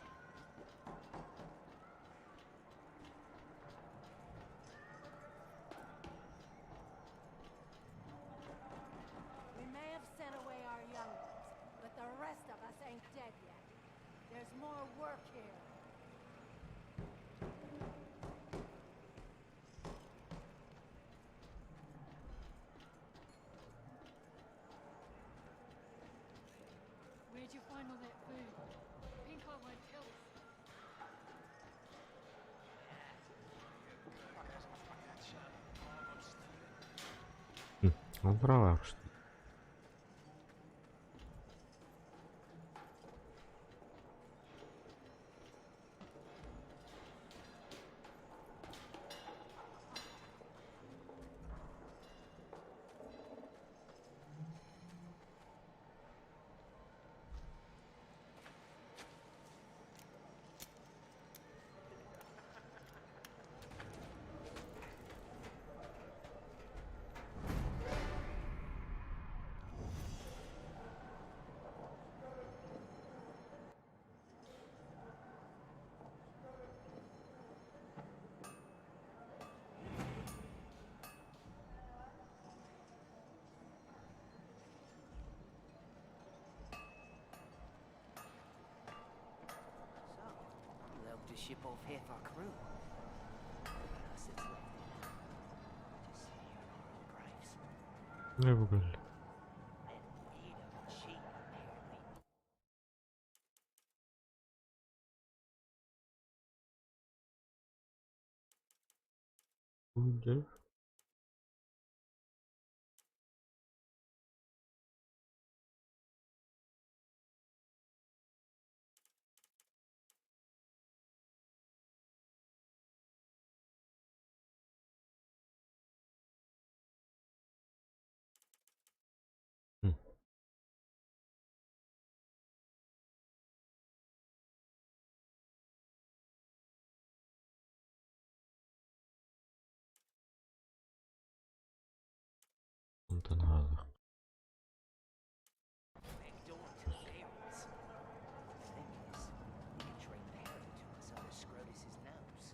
fires temple. We may have sent away our young ones, but the rest of us ain't dead yet. There's more work here. Where'd you find all that food? Pinko won't tell us. Он права, что ли? So, you helped us ship off half our crew. Us that's left in it. Just see your own graves. Не выгодно. That weirdo machine, apparently. Где? Он-то надо. Back door to the barrels. Thing is, we can trade the hell to us under Scrotus's nose.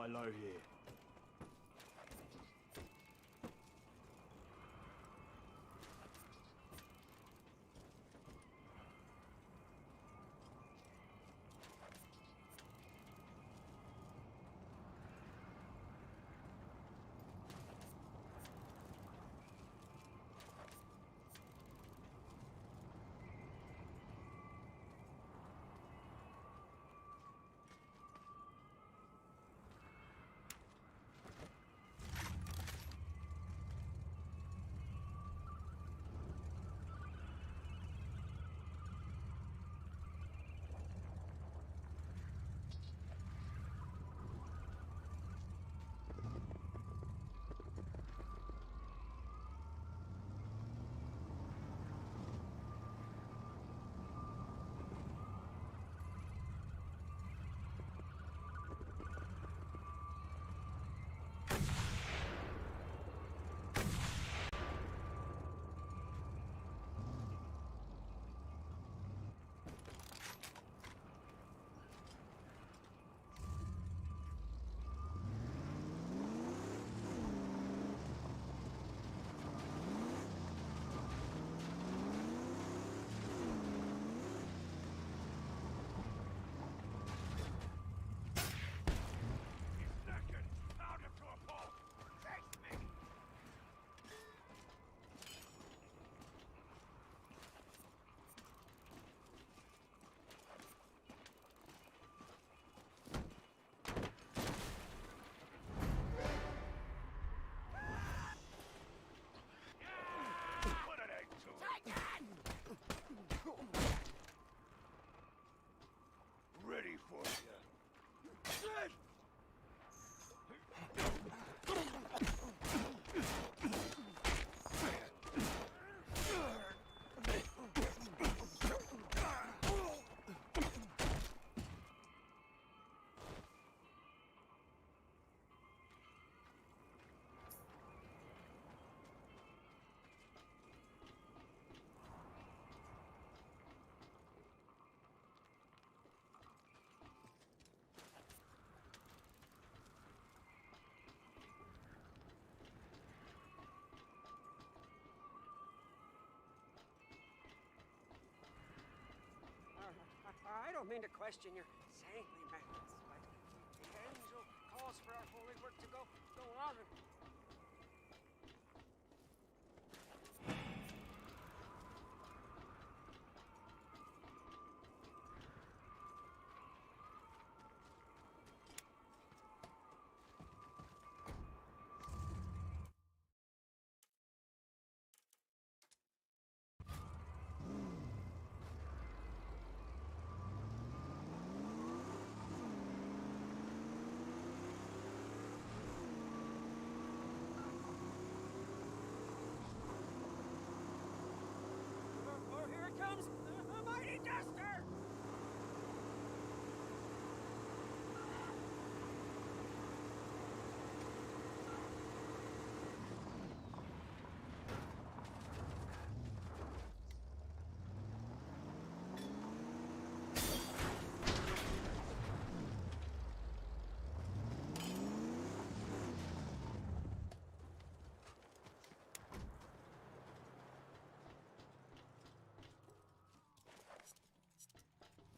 lie low here. Ready for you. I don't mean to question your saintly methods, but the angel calls for our holy work to go on. Oh, here it comes! A mighty duster!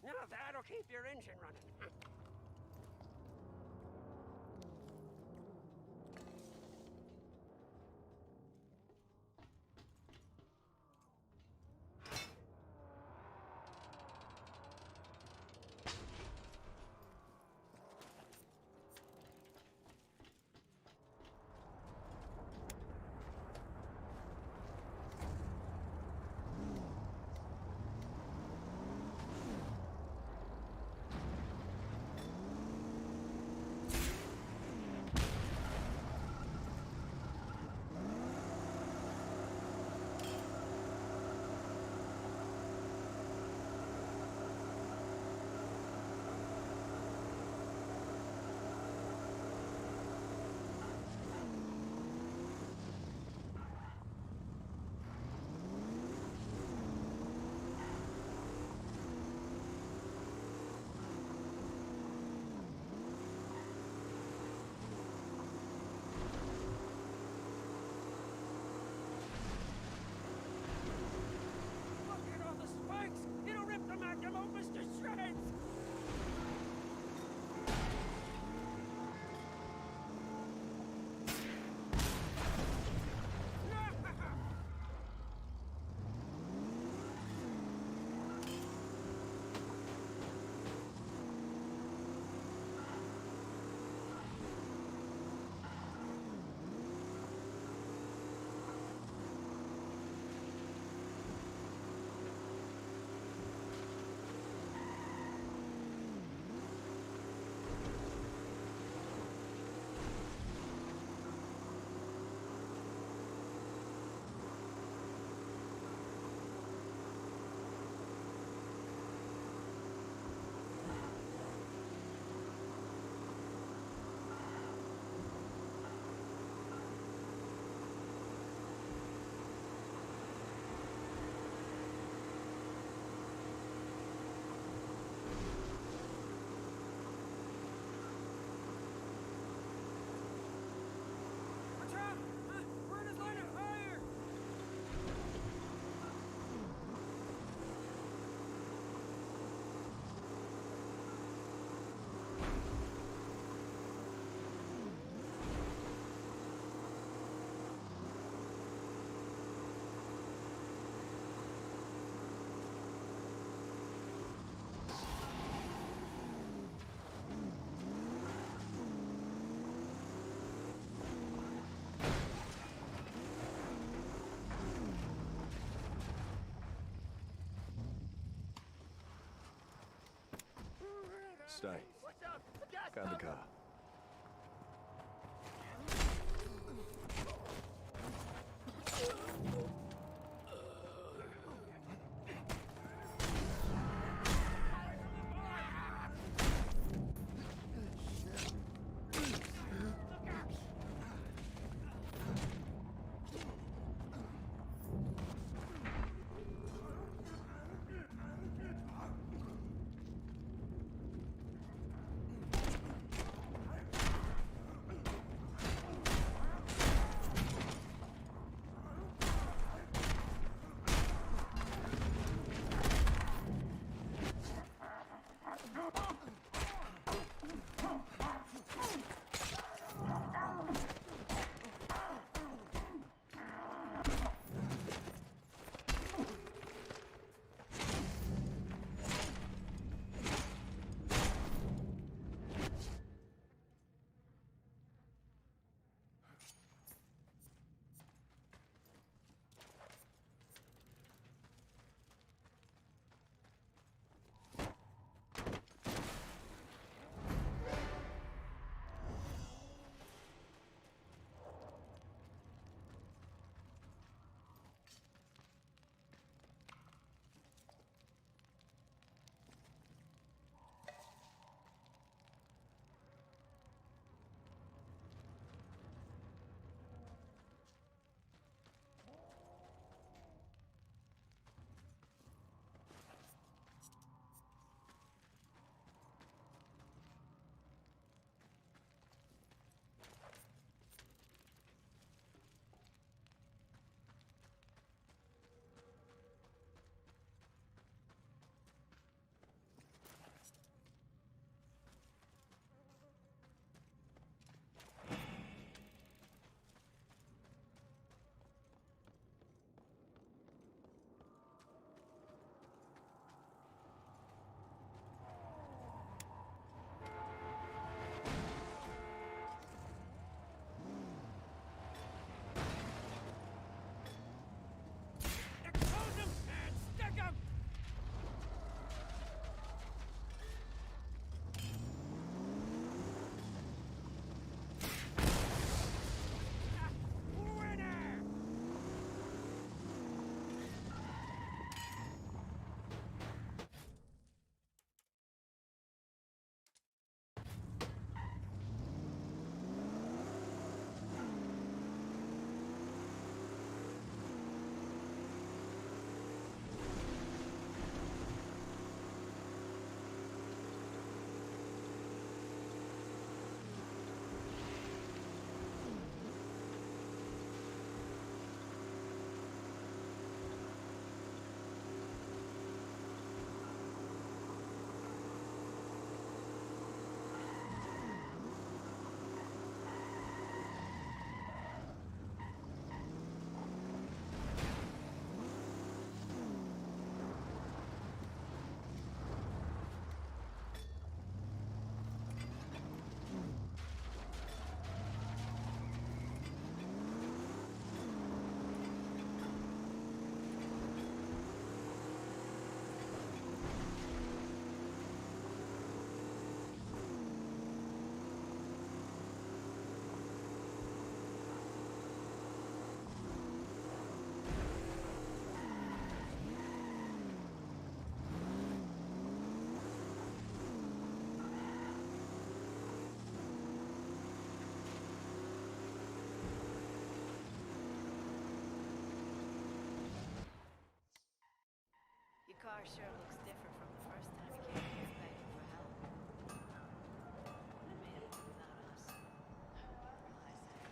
Now that'll keep your engine running. Stay. Got the car. Expose him and stick him! Winner! Your car sure looks different from the first time you came here begging for help. Wouldn't have made it without us. I realize that.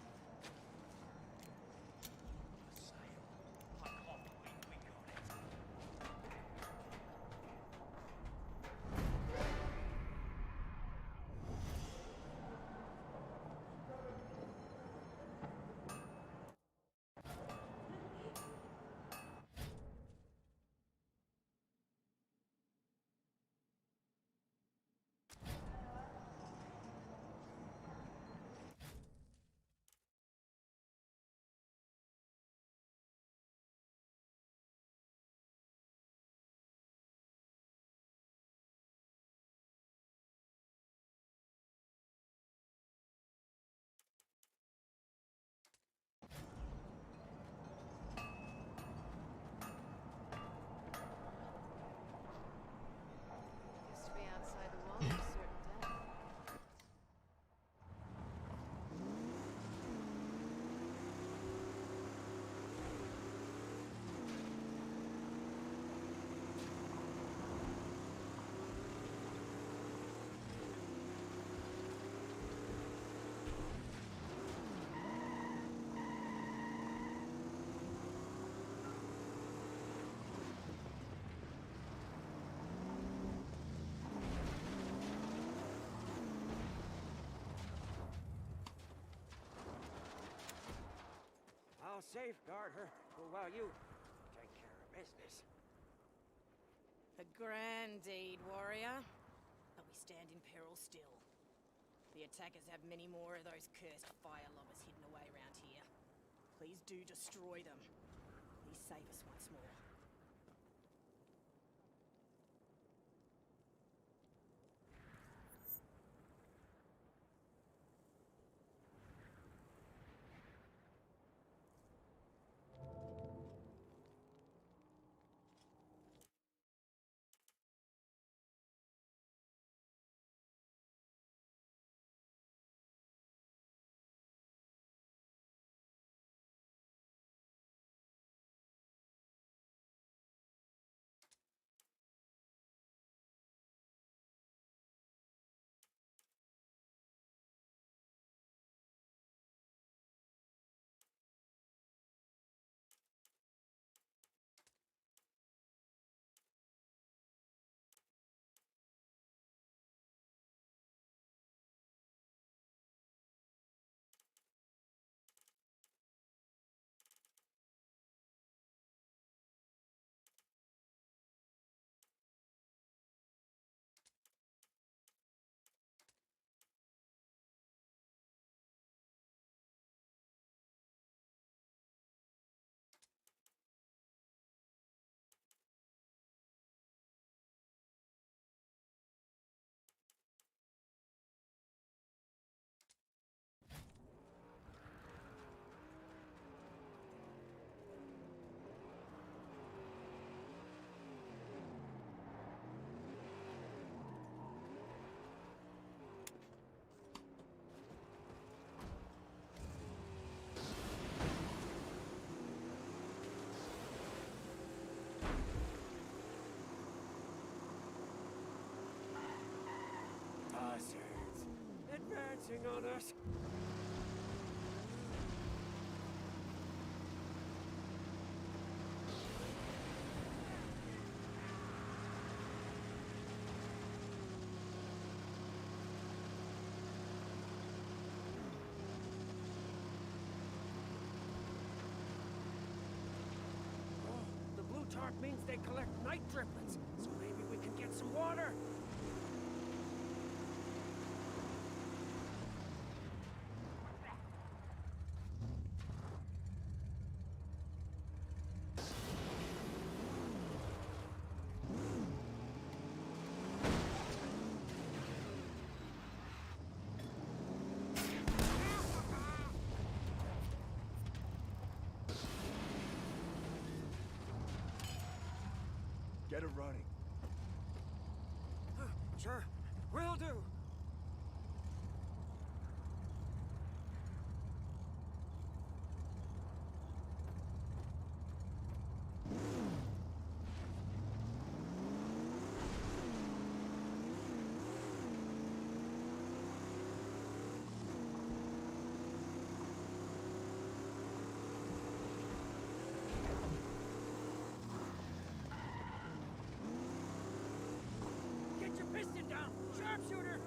I'll safeguard her while you take care of business. A grand deed, warrior. But we stand in peril still. The attackers have many more of those cursed fire lobbers hidden away around here. Please do destroy them. Please save us once more. Bastards! Advancing on us! Oh, the blue tarp means they collect night driplets, so maybe we can get some water! Get it running. Sure, will do. Get your piston down! Sharpshooter!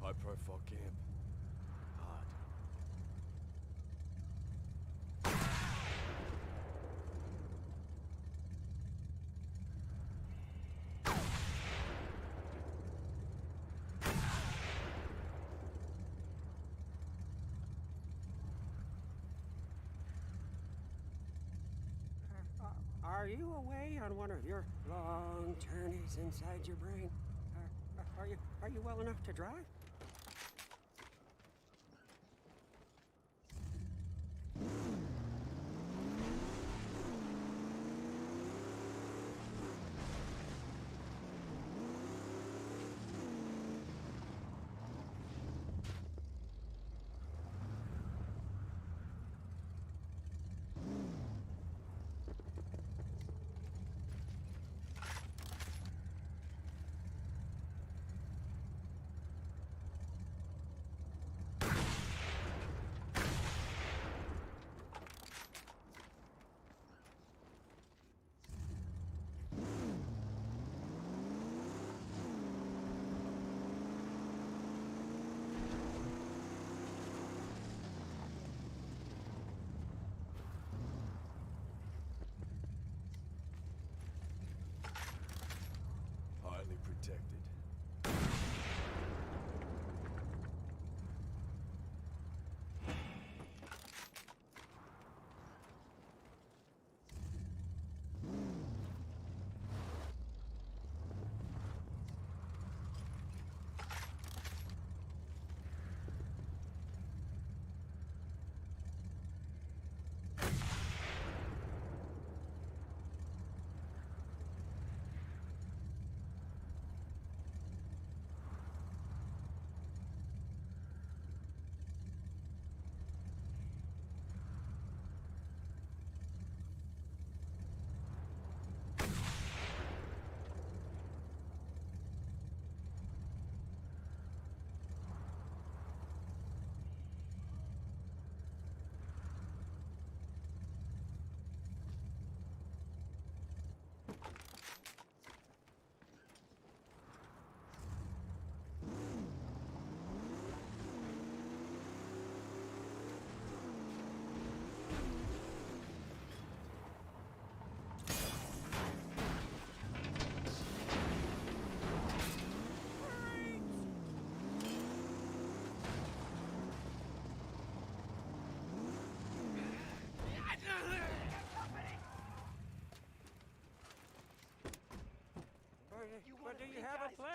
High profile camp. Hard. Are you away on one of your long journeys inside your brain? Are you well enough to drive? you have a plan?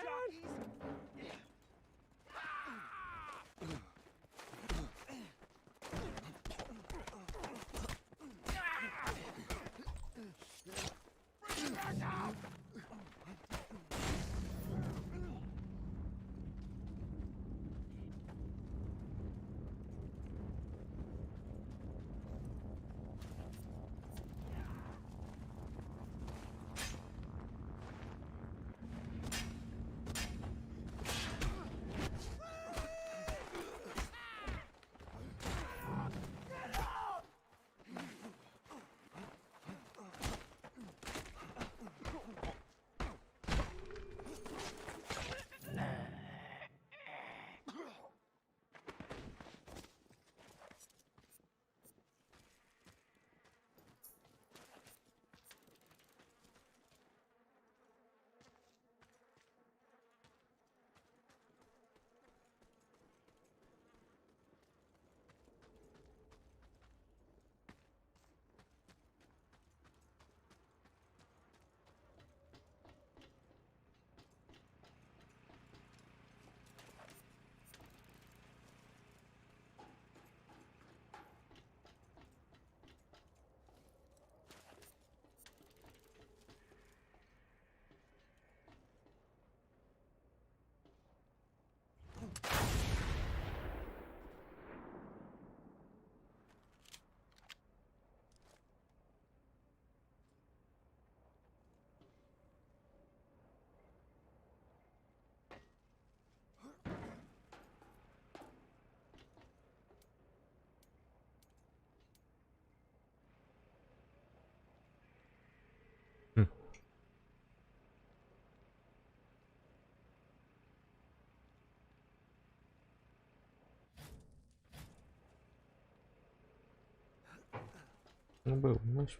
Ну, был, знаешь,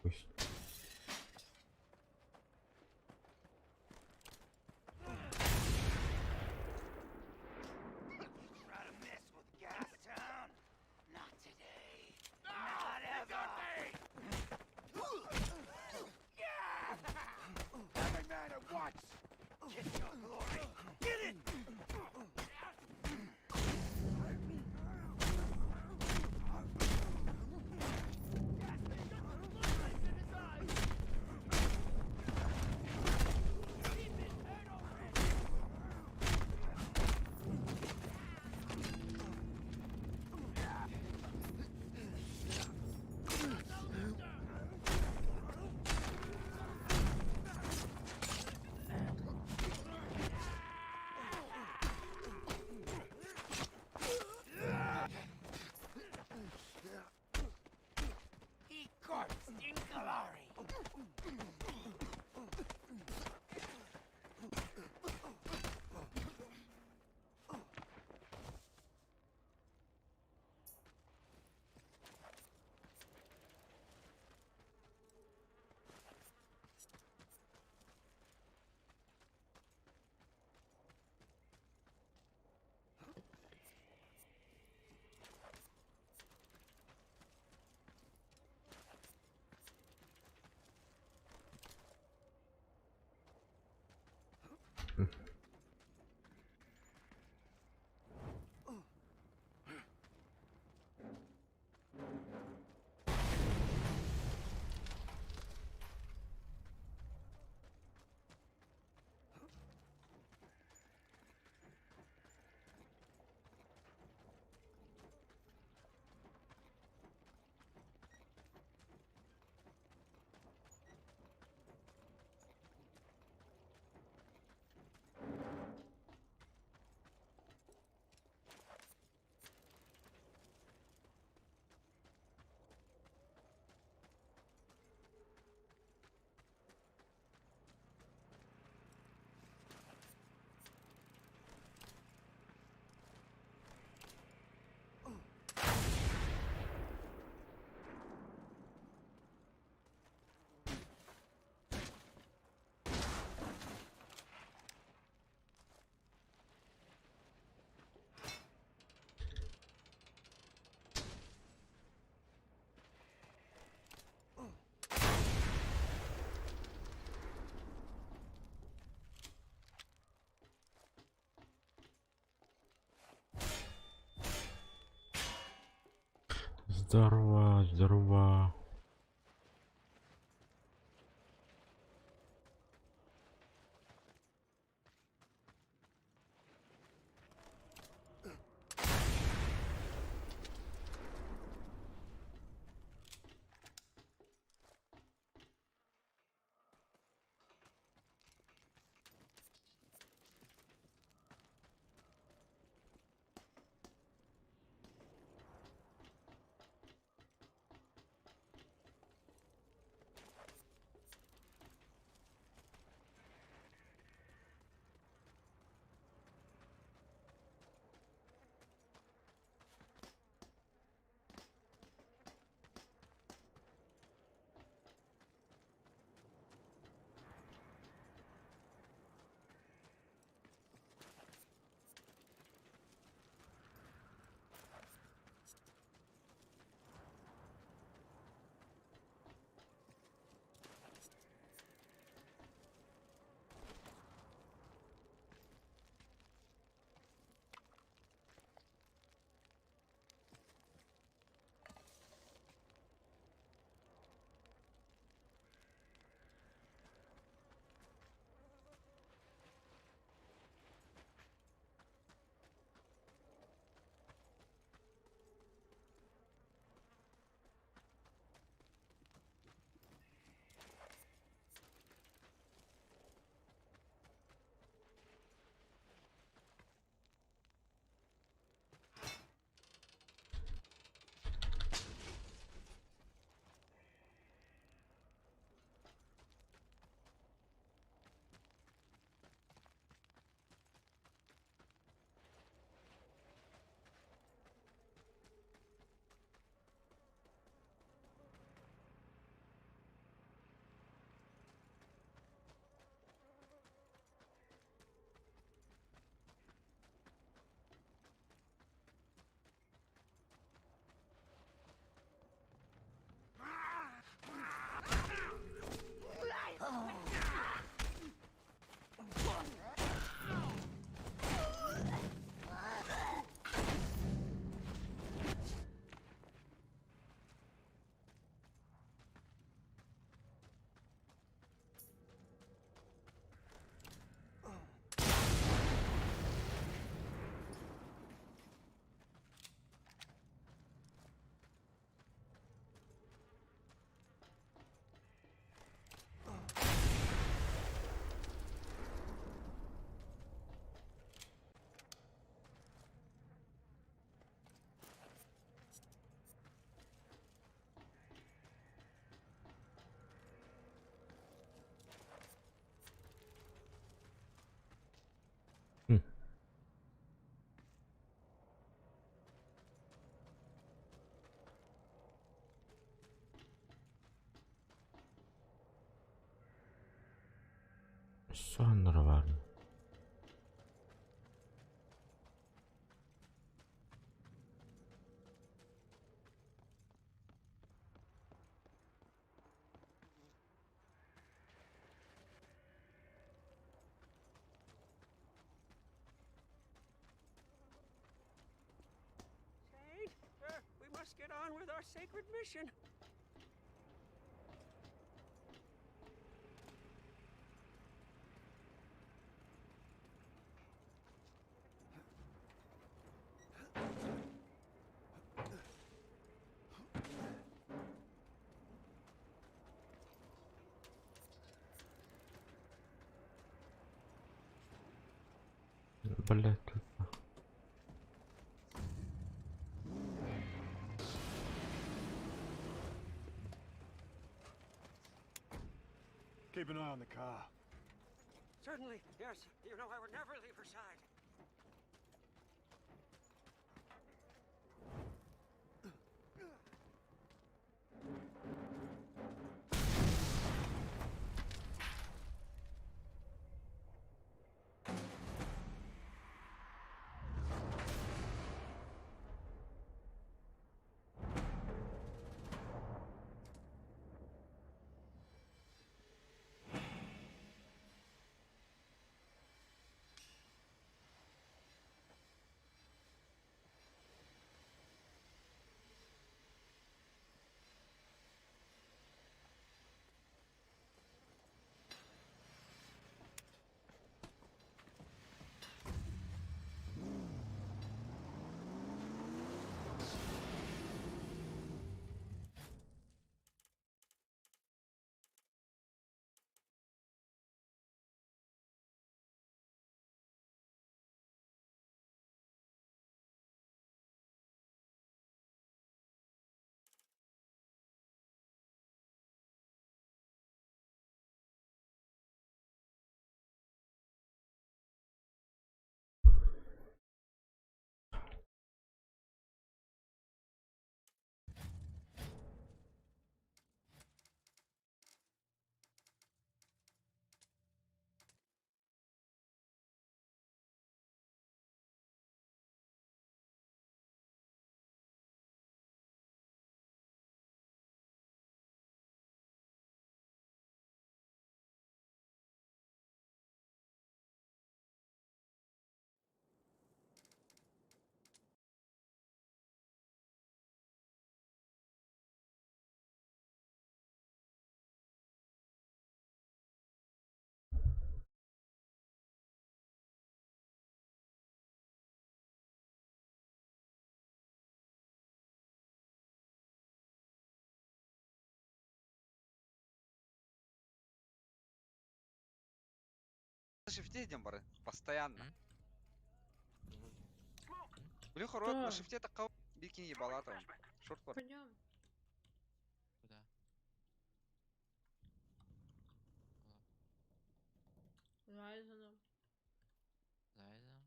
пусть. Try to mess with Gastown? Not today. Not ever. Every man at once. Get your glory. Get it. Здорово, здорово. Sonra var mı? Saint, we must get on with our sacred mission. Блядь. Keep an eye on the car. Certainly, yes. You know I would never leave her side. шифте идем бары. Постоянно. Блин, хорот, на шифте такого бикини ебалата. Шорт бар. Пойдем. Куда? Райзеном. Зайдем.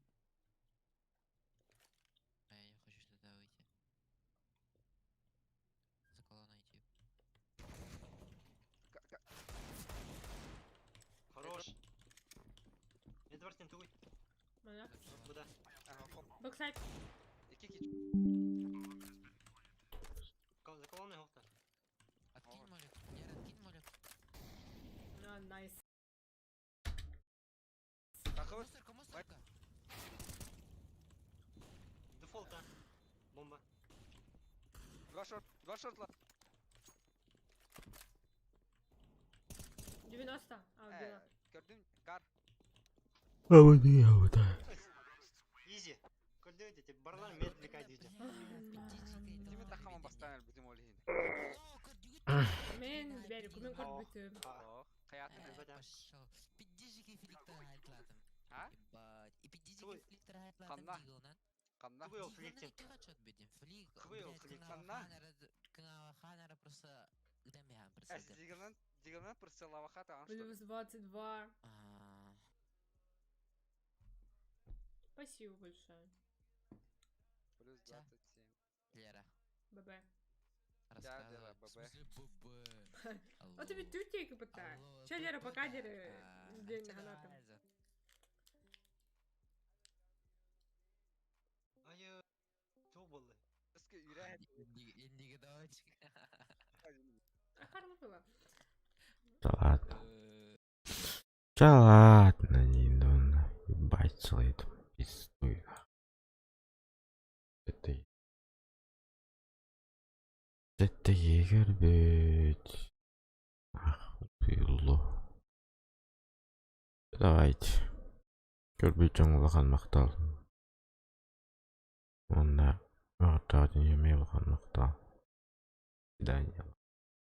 А я не хочу туда выйти. Закола найти. Хорош. Эдвард, не туй. Моя. Куда? Бэксайд. Iki kich. За колонной гофта. Откинь молик. Яр, откинь молик. А, найс. Тахыр. Мусорка. Дефолта. Бомба. Два шортла. 90. А, убила. Gördün kar. Изи. Куда идете? Барлар медленно идите. Kimi takama bastanel bizim olihin. Мен берег, мен код битим. Oh, hayatın. Пошел. 50 фликтор хайтлатым. Ha? Ебать. И 50 Твой- фликтор хайтлатым Канна. дигылнан. Kanla. Твой флик. Чот бедим. Флик. Твой флик. Канна. Кыңава ханара просто үтәмәһәм Es присәдер. digelnen присылава хата аншты. Плюс 22. А, Спасибо большое. Плюс Ча. 27. Лера. ББ. Рассказывай. Дела, В ББ. смысле, ББ? А тобі тютейки питає. Алло, Че, Лера, ББ, покадери да. день Чё гранатом. нравится? Ай, тубалы. Eski yüreğe. Индиго дочка. А гарно було. Да ладно. Да ладно, не надо. Ебать целый там пиздуй. Это егер быть. Ах, убило. Давайте. Көрбей жаңылаған мақтал. Онда ортаға дүниеме болған мақтал. Свидание.